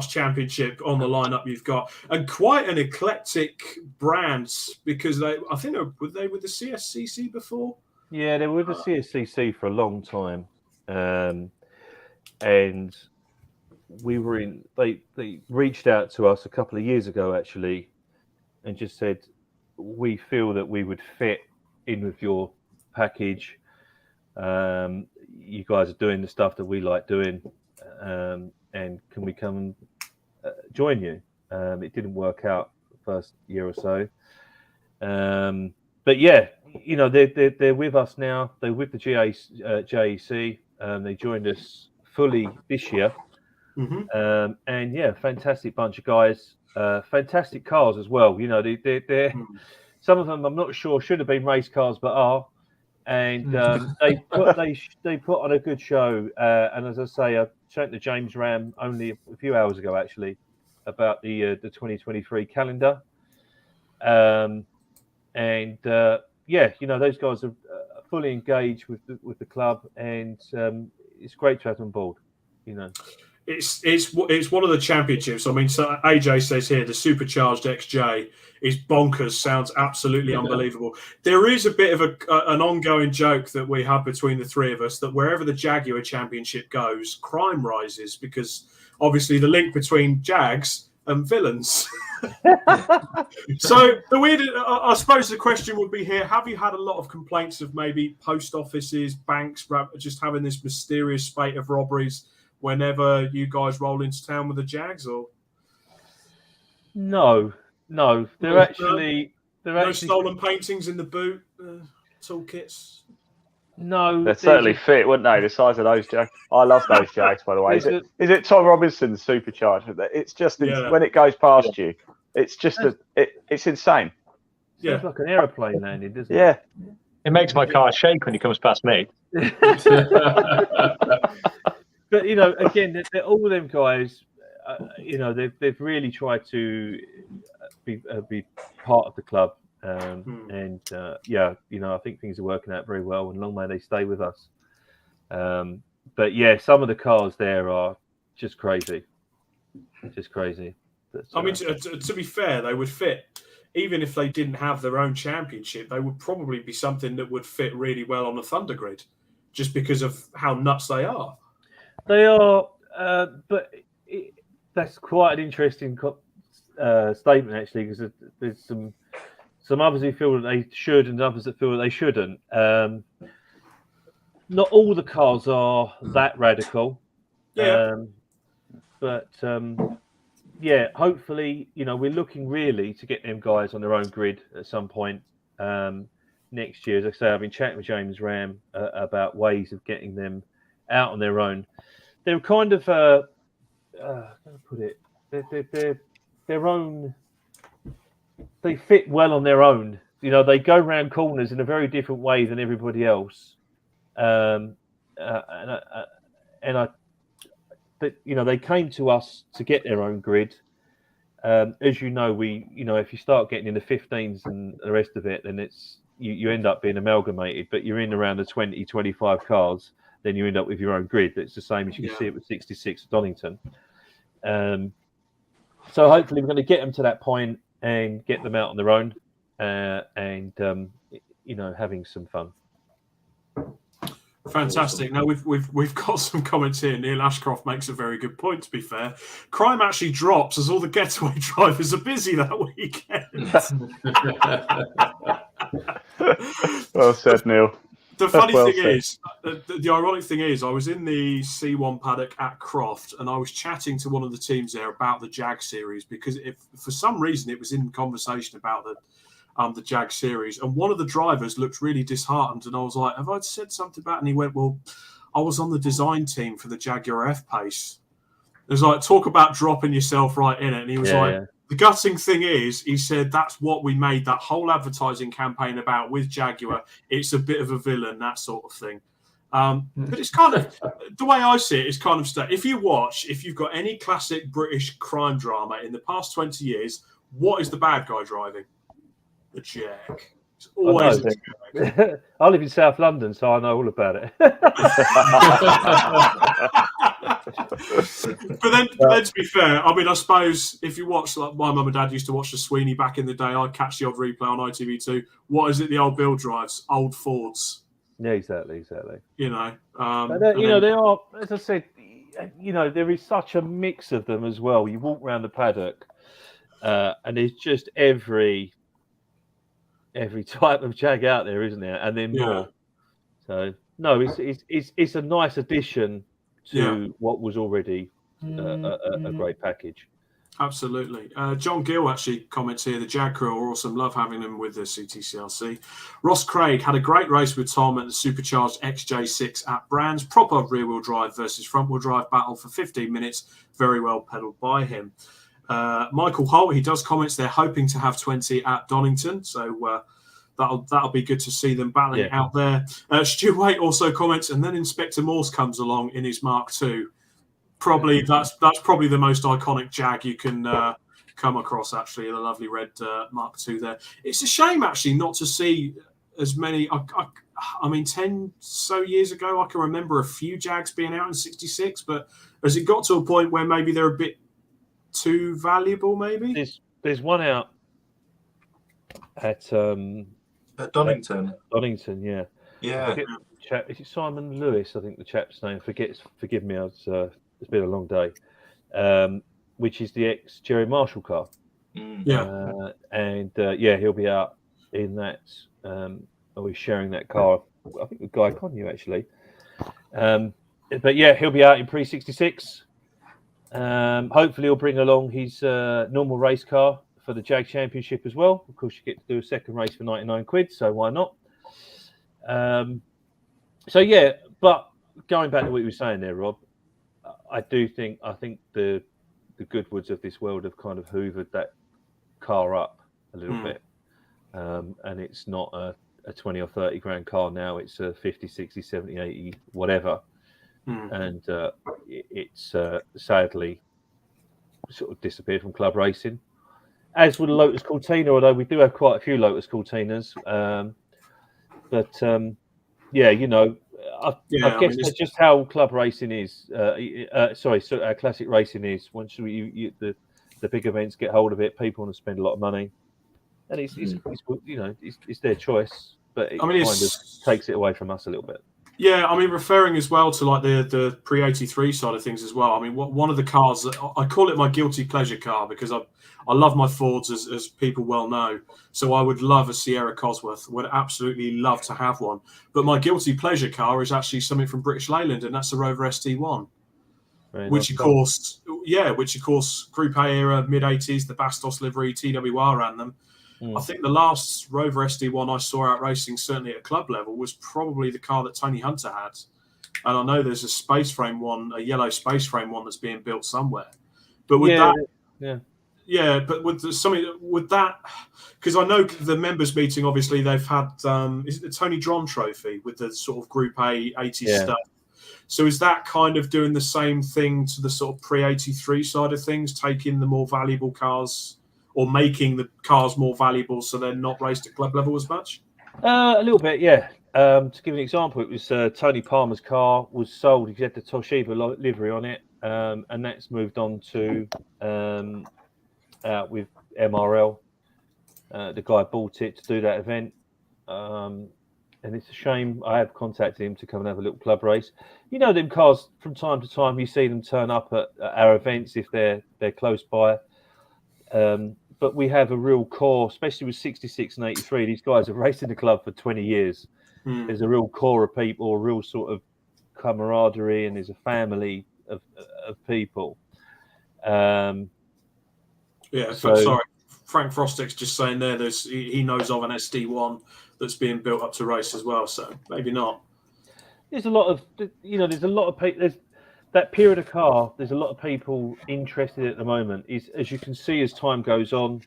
championship on the lineup you've got, and quite an eclectic brands because I think were they with the CSCC before? Yeah, they were with the CSCC for a long time, and we were in. They reached out to us a couple of years ago actually, and just said we feel that we would fit in with your package. You guys are doing the stuff that we like doing, and can we come and join you? It didn't work out the first year or so, but they're with us now. They're with the JEC. They joined us fully this year, and fantastic bunch of guys, fantastic cars as well. They're some of them I'm not sure should have been race cars, but are. and they put on a good show. And as I say, I chatted to James Ram only a few hours ago actually about the 2023 calendar. Yeah, those guys are fully engaged with the club, and it's great to have them on board. It's one of the championships. I mean, so AJ says here the supercharged XJ is bonkers. Sounds absolutely unbelievable. There is a bit of an ongoing joke that we have between the three of us that wherever the Jaguar Championship goes, crime rises because obviously the link between Jags and villains. So I suppose the question would be here: have you had a lot of complaints of maybe post offices, banks, just having this mysterious spate of robberies whenever you guys roll into town with the Jags? Or no, they're actually stolen paintings in the boot, toolkits. No, they'd certainly fit, wouldn't they? The size of those Jags. I love those Jags, by the way. Is it Tom Robinson's supercharged? It's just when it goes past you, it's just it's insane. Sounds like an aeroplane landing, doesn't it? Yeah. It makes my car shake when he comes past me. But again, they're all them guys. They've really tried to be part of the club, and I think things are working out very well. And long may they stay with us. But yeah, some of the cars there are just crazy, But, I mean, to be fair, they would fit. Even if they didn't have their own championship, they would probably be something that would fit really well on the Thunder Grid, just because of how nuts they are. They are, but that's quite an interesting statement, actually, because there's some others who feel that they should and others that feel that they shouldn't. Not all the cars are that radical. Yeah. Yeah, hopefully, we're looking really to get them guys on their own grid at some point next year. As I say, I've been chatting with James Ram about ways of getting them out on their own. They're kind of, how can I put it? They're their own. They fit well on their own. They go round corners in a very different way than everybody else. They came to us to get their own grid. As if you start getting in the 15s and the rest of it, then it's you end up being amalgamated. But you're in around the 20, 25 cars, then you end up with your own grid. That's the same as you can see it with 66 at Donington. So hopefully we're going to get them to that point and get them out on their own, and having some fun. Fantastic. Now we've got some comments here. Neil Ashcroft makes a very good point. To be fair, crime actually drops as all the getaway drivers are busy that weekend. Well said, Neil. The funny thing is, the ironic thing is, I was in the C1 paddock at Croft, and I was chatting to one of the teams there about the Jag series because if for some reason it was in conversation about the Jag series, and one of the drivers looked really disheartened, and I was like, have I said something about it? And he went, well, I was on the design team for the Jaguar F-Pace. It was like, talk about dropping yourself right in it. And he was the gutting thing is, he said, that's what we made that whole advertising campaign about with Jaguar. It's a bit of a villain, that sort of thing. But it's kind of, the way I see it is kind of, if you've got any classic British crime drama in the past 20 years, what is the bad guy driving? The Jag. It's always the Jag. I live in South London, so I know all about it. But then to be fair, I mean, I suppose if you watch, like my mum and dad used to watch the Sweeney back in the day, I'd catch the odd replay on ITV2. What is it the old Bill drives? Old Fords. Yeah, exactly. They are, as I said, there is such a mix of them as well. You walk around the paddock, and there's just every type of Jag out there, isn't there? And then more. So no, it's a nice addition to what was already a great package. Absolutely. John Gill actually comments here, the Jag crew are awesome. Love having them with the CTCRC. Ross Craig had a great race with Tom at the supercharged XJ6 at Brands. Proper rear-wheel drive versus front-wheel drive battle for 15 minutes. Very well pedalled by him. Michael Holt, he does comments they're hoping to have 20 at Donington. So that'll be good to see them battling it Yeah. out there. Stuart also comments, and then Inspector Morse comes along in his Mark II. Probably that's probably the most iconic Jag you can come across. Actually, the lovely red Mark II there. It's a shame actually not to see as many. I mean, 10 so years ago, I can remember a few Jags being out in '66, but has it got to a point where maybe they're a bit too valuable? Maybe there's one out at Donington. Donington, yeah. Yeah. Is it Simon Lewis? I think the chap's name. Forgive me. It's been a long day. Which is the ex Jerry Marshall car. Yeah. He'll be out in that. He's sharing that car. I think with Guy Connew actually. But yeah, he'll be out in pre-66. Hopefully, he'll bring along his normal race car for the Jag Championship as well. Of course, you get to do a second race for 99 quid, so why not? But going back to what you were saying there, Rob, I think the Goodwoods of this world have kind of hoovered that car up a little bit, and it's not a 20 or 30 grand car now. It's a 50, 60, 70, 80, whatever. And it's sadly sort of disappeared from club racing, as would a Lotus Cortina, although we do have quite a few Lotus Cortinas. I guess that's just how club racing is. Classic racing is. Once the big events get hold of it, people want to spend a lot of money, and it's their choice. But it kind of takes it away from us a little bit. Yeah, I mean, referring as well to like the pre-83 side of things as well. I mean, one of the cars that I call it my guilty pleasure car because I love my Fords, as people well know. So I would love a Sierra Cosworth. Would absolutely love to have one. But my guilty pleasure car is actually something from British Leyland, and that's the Rover ST1. Which of course, Group A era, mid 80s, the Bastos livery, TWR ran them. I think the last Rover SD1 I saw out racing, certainly at club level, was probably the car that Tony Hunter had. And I know there's a space frame one, a yellow space frame one that's being built somewhere. But with that, because I know the members meeting, obviously they've had, is it the Tony Dron trophy with the sort of Group A 80 stuff? So is that kind of doing the same thing to the sort of pre-83 side of things, taking the more valuable cars or making the cars more valuable so they're not raced at club level as much? A little bit, yeah. To give an example, it was Tony Palmer's car was sold. He had the Toshiba livery on it, and that's moved on to with MRL. The guy bought it to do that event, and it's a shame. I have contacted him to come and have a little club race. You know, them cars from time to time, you see them turn up at our events if they're close by. But we have a real core, especially with 66 and 83. These guys have raced in the club for 20 years. There's a real core of people, a real sort of camaraderie, and there's a family of people. Sorry, Frank Frostic's just saying there. He knows of an SD1 that's being built up to race as well. So maybe not. There's a lot of people. That period of car, there's a lot of people interested at the moment. As you can see, as time goes on,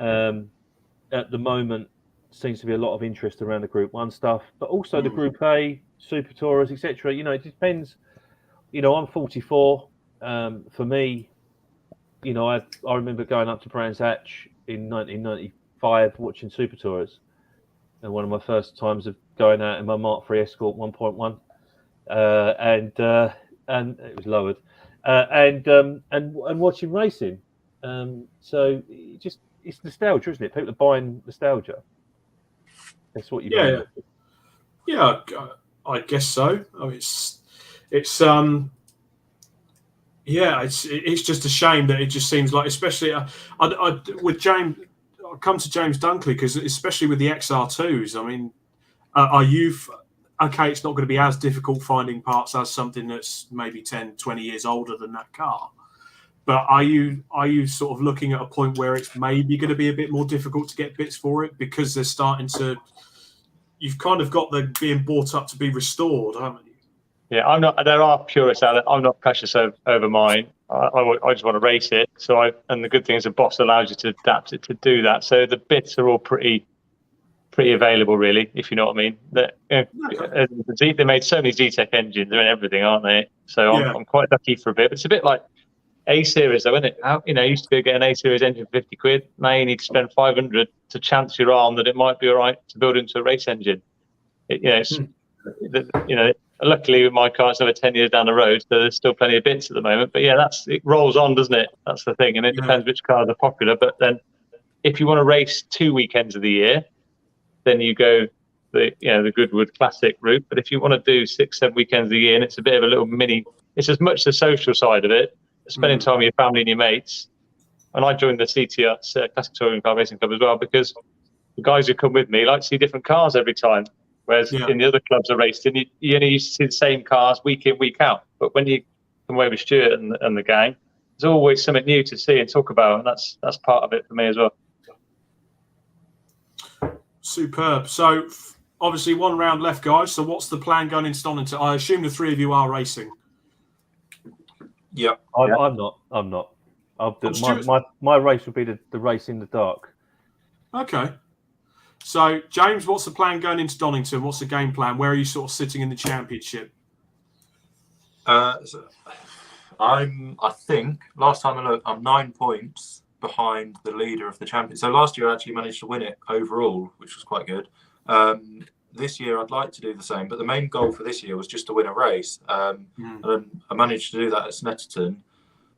at the moment, seems to be a lot of interest around the Group 1 stuff, but also the Group A, Super Tourers, etc. You know, it depends. You know, I'm 44. For me, you know, I remember going up to Brands Hatch in 1995 watching Super Tourers, and one of my first times of going out in my Mark III Escort 1.1, and it was lowered, and watching racing. So it's nostalgia, isn't it? People are buying nostalgia. That's what you buy. Yeah, I guess so. I mean, it's just a shame that it just seems like, especially with James. I'll come to James Dunkley because especially with the XR2s. I mean, okay, it's not going to be as difficult finding parts as something that's maybe 10, 20 years older than that car. But are you sort of looking at a point where it's maybe going to be a bit more difficult to get bits for it because they're starting to? You've kind of got them being bought up to be restored, haven't you? Yeah, I'm not. There are purists out there. I'm not precious over mine. I just want to race it. And the good thing is the Boss allows you to adapt it to do that. So the bits are all pretty pretty available, really, if you know what I mean. They made so many Z-Tech engines, they're in everything, aren't they? So I'm quite lucky for a bit. But it's a bit like A-Series, though, isn't it? You used to be able to get an A-Series engine for 50 quid. Now you need to spend 500 to chance your arm that it might be all right to build into a race engine. Luckily with my car, it's over 10 years down the road, so there's still plenty of bits at the moment. But yeah, it rolls on, doesn't it? That's the thing, and it depends which cars are popular. But then, if you want to race 2 weekends of the year, then you go the Goodwood Classic route. But if you want to do 6-7 weekends a year, and it's a bit of a little mini, it's as much the social side of it, spending time with your family and your mates. And I joined the CTCRC Classic Touring Car Racing Club as well, because the guys who come with me like to see different cars every time. Whereas in the other clubs I raced in, you only used to see the same cars week in, week out. But when you come away with Stuart and the gang, there's always something new to see and talk about, and that's part of it for me as well. Superb. So obviously 1 round left, guys. So what's the plan going into Donington? I assume the 3 of you are racing. Yeah. I'm not. My race would be the race in the dark. Okay. So, James, what's the plan going into Donington? What's the game plan? Where are you sort of sitting in the championship? I think last time I looked, I'm 9 points behind the leader of the champion. So last year I actually managed to win it overall, which was quite good. This year I'd like to do the same, but the main goal for this year was just to win a race. And I managed to do that at Snetterton.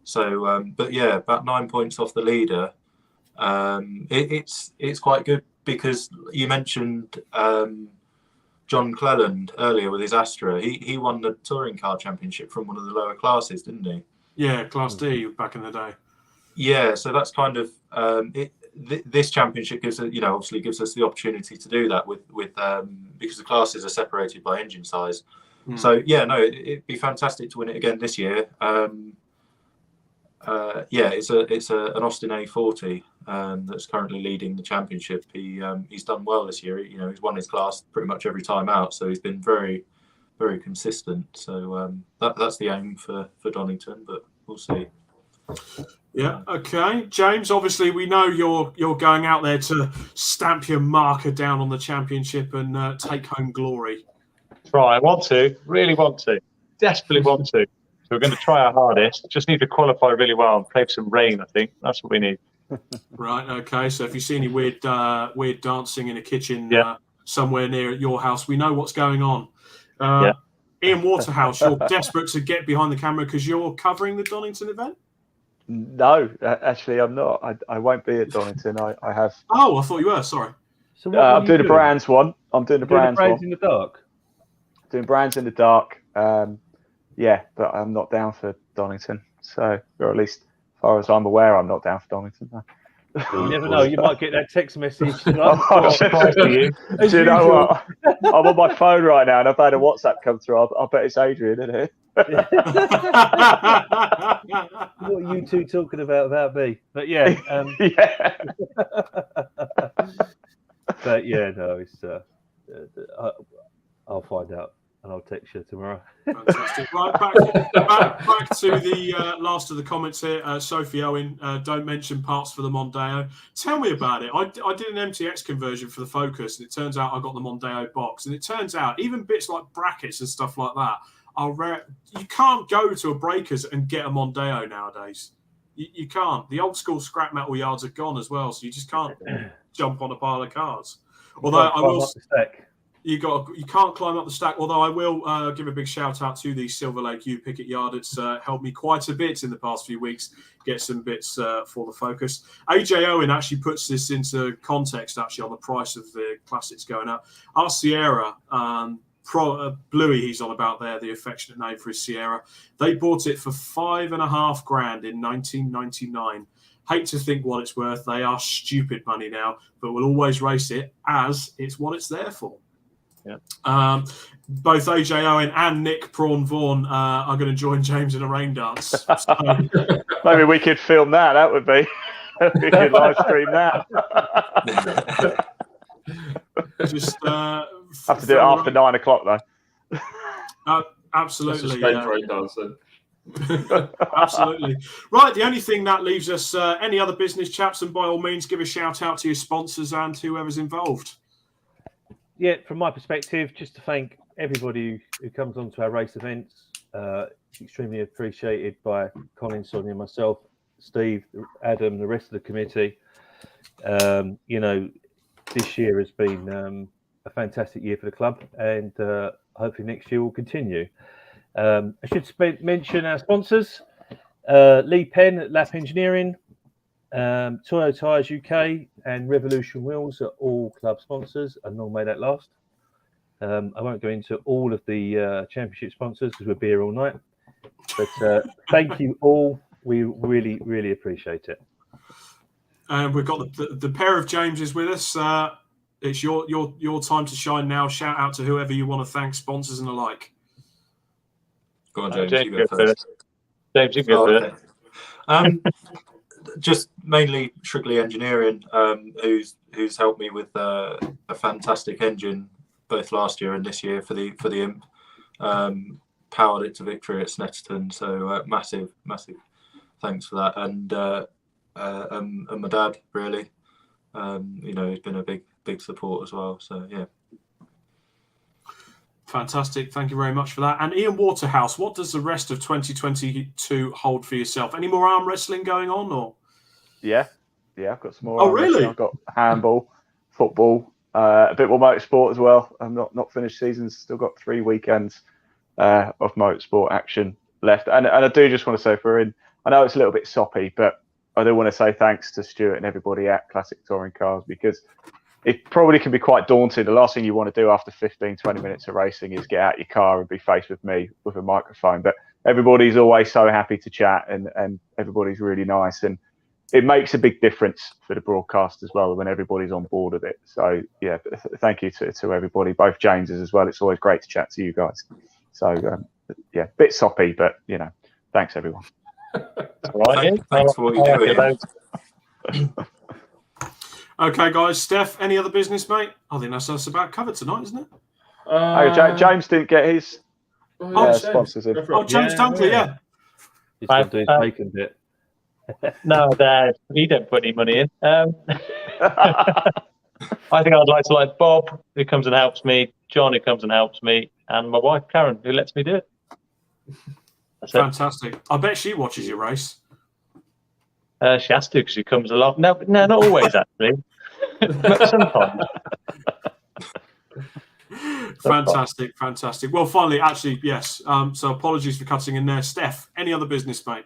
So, but yeah, about 9 points off the leader. It's quite good, because you mentioned John Cleland earlier with his Astra. He won the touring car championship from one of the lower classes, didn't he? Yeah, Class D back in the day. Yeah, so that's kind of this championship gives obviously gives us the opportunity to do that with because the classes are separated by engine size. So yeah, no, it'd be fantastic to win it again this year. It's an Austin A40 that's currently leading the championship. He's done well this year. He's won his class pretty much every time out, so he's been very, very consistent. So that's the aim for Donington, but we'll see. Yeah. Okay, James. Obviously, we know you're going out there to stamp your marker down on the championship and take home glory. Right. Really want to, desperately want to. So we're going to try our hardest. Just need to qualify really well and play for some rain, I think. That's what we need. Right, okay. So if you see any weird dancing in a kitchen somewhere near your house, we know what's going on. Ian Waterhouse, you're desperate to get behind the camera because you're covering the Donington event? No, actually, I'm not. I won't be at Donington. I have. Oh, I thought you were. Sorry. So I'm doing the brands one. I'm doing the brands one. In the dark. Doing brands in the dark. Yeah, but I'm not down for Donington. So, or at least, as far as I'm aware, I'm not down for Donington. You never know. You might get that text message. Do you know what? I'm on my phone right now, and I've had a WhatsApp come through. I bet it's Adrian, isn't it? What are you two talking about me? But yeah. But yeah, no, it's. I'll find out. And I'll text you tomorrow. Fantastic. Right, back to the last of the comments here. Sophie Owen, don't mention parts for the Mondeo. Tell me about it. I did an MTX conversion for the Focus, and it turns out I got the Mondeo box. And it turns out even bits like brackets and stuff like that are rare. You can't go to a Breakers and get a Mondeo nowadays. You can't. The old school scrap metal yards are gone as well, so you just can't jump on a pile of cars. Although I will. You can't climb up the stack. Although I will give a big shout out to the Silver Lake U Picket Yard. It's helped me quite a bit in the past few weeks get some bits for the Focus. AJ Owen actually puts this into context actually on the price of the classics going up. Our Sierra, Bluey, he's on about there, the affectionate name for his Sierra. They bought it for $5,500 in 1999. Hate to think what it's worth. They are stupid money now, but we'll always race it as it's what it's there for. Yeah. Both AJ Owen and Nick Prawn Vaughan are going to join James in a rain dance. So, maybe we could film that. That would be. We could live stream that. Just have to do it after 9 o'clock though. Absolutely. Rain dancing. Absolutely. Right. The only thing that leaves us any other business chaps, and by all means, give a shout out to your sponsors and whoever's involved. yeah, from my perspective, just to thank everybody who comes onto our race events. It's extremely appreciated by Colin, Sonia, myself, Steve, Adam, the rest of the committee. You know, this year has been a fantastic year for the club, and hopefully next year will continue. I should mention our sponsors: Lee Penn at Lap Engineering, Toyo Tyres UK, and Revolution Wheels are all club sponsors, and long may that last. I won't go into all of the championship sponsors because we'll be here all night. But thank you all. We really, really appreciate it. And we've got the pair of Jameses with us. It's your time to shine now. Shout out to whoever you want to thank, sponsors and the like. Go on, James. James, You go first. James, you can go first. Just mainly Strictly Engineering, who's helped me with a fantastic engine both last year and this year for the Imp. Powered it to victory at Snetterton, so massive thanks for that. And my dad, really, you know, he's been a big support as well. So yeah. Fantastic. Thank you very much for that. And Ian Waterhouse, what does the rest of 2022 hold for yourself? Any more arm wrestling going on, or? Yeah, I've got some more. Oh, really? I've got handball, football, a bit more motorsport as well. I'm not finished seasons. Still got 3 weekends of motorsport action left. And I do just want to say I know it's a little bit soppy, but I do want to say thanks to Stuart and everybody at Classic Touring Cars, because it probably can be quite daunting. The last thing you want to do after 15, 20 minutes of racing is get out your car and be faced with me with a microphone. But everybody's always so happy to chat, and everybody's really nice. And it makes a big difference for the broadcast as well when everybody's on board with it. So, yeah, thank you to everybody, both Jameses as well. It's always great to chat to you guys. So, yeah, bit soppy, but, you know, thanks, everyone. Right, thanks for what you do, Ian. Okay, guys. Steph, any other business, mate? I think that's us about covered tonight, isn't it? James didn't get his sponsors in. Oh, James Dunkley, yeah. He's going to do his bacon bit. No, he don't put any money in. I think I'd like to like Bob, who comes and helps me, John, who comes and helps me, and my wife, Karen, who lets me do it. That's Fantastic. I bet she watches your race. She has to because she comes along. No, not always, actually. Sometimes. Fantastic. Well, finally, actually, yes. So apologies for cutting in there. Steph, any other business, mate?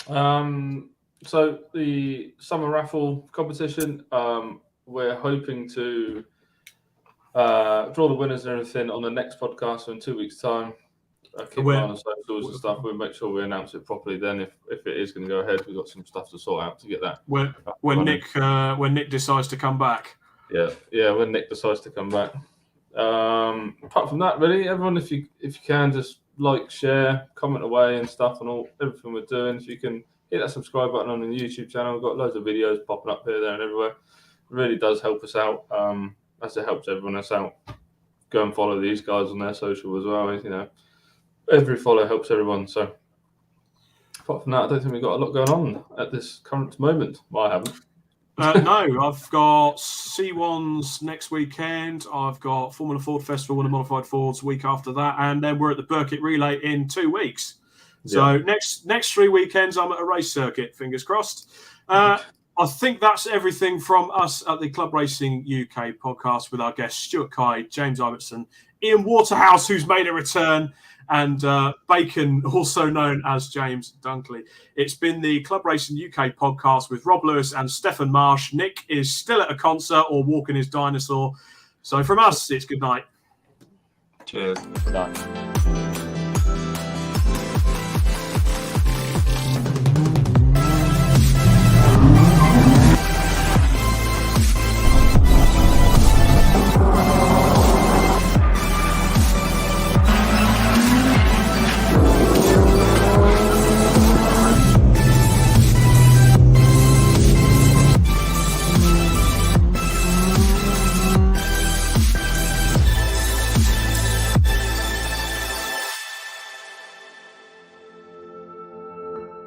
So the summer raffle competition, we're hoping to draw the winners and everything on the next podcast. So in 2 weeks' time. Keep an eye on the socials and stuff. We'll make sure we announce it properly. Then, if it is going to go ahead, we've got some stuff to sort out to get that. When Nick decides to come back. Yeah. When Nick decides to come back. Apart from that, really, everyone, if you can, just like, share, comment away and stuff on everything we're doing. If you can hit that subscribe button on the YouTube channel, we've got loads of videos popping up here, there, and everywhere. It really does help us out. As it helps everyone else out. Go and follow these guys on their social as well. You know. Every follow helps everyone. So, apart from that, I don't think we've got a lot going on at this current moment. Well, I haven't. No, I've got C1s next weekend. I've got Formula Ford Festival and the Modified Fords week after that, and then we're at the Burkitt Relay in 2 weeks. So next 3 weekends, I'm at a race circuit. Fingers crossed. I think that's everything from us at the Club Racing UK podcast with our guests Stuart Caie, James Ibbotson, Ian Waterhouse, who's made a return, and Bacon, also known as James Dunkley. It's been the Club Racing UK podcast with Rob Lewis and Stefan Marsh. Nick is still at a concert or walking his dinosaur. So from us, it's good night. Cheers. Good night.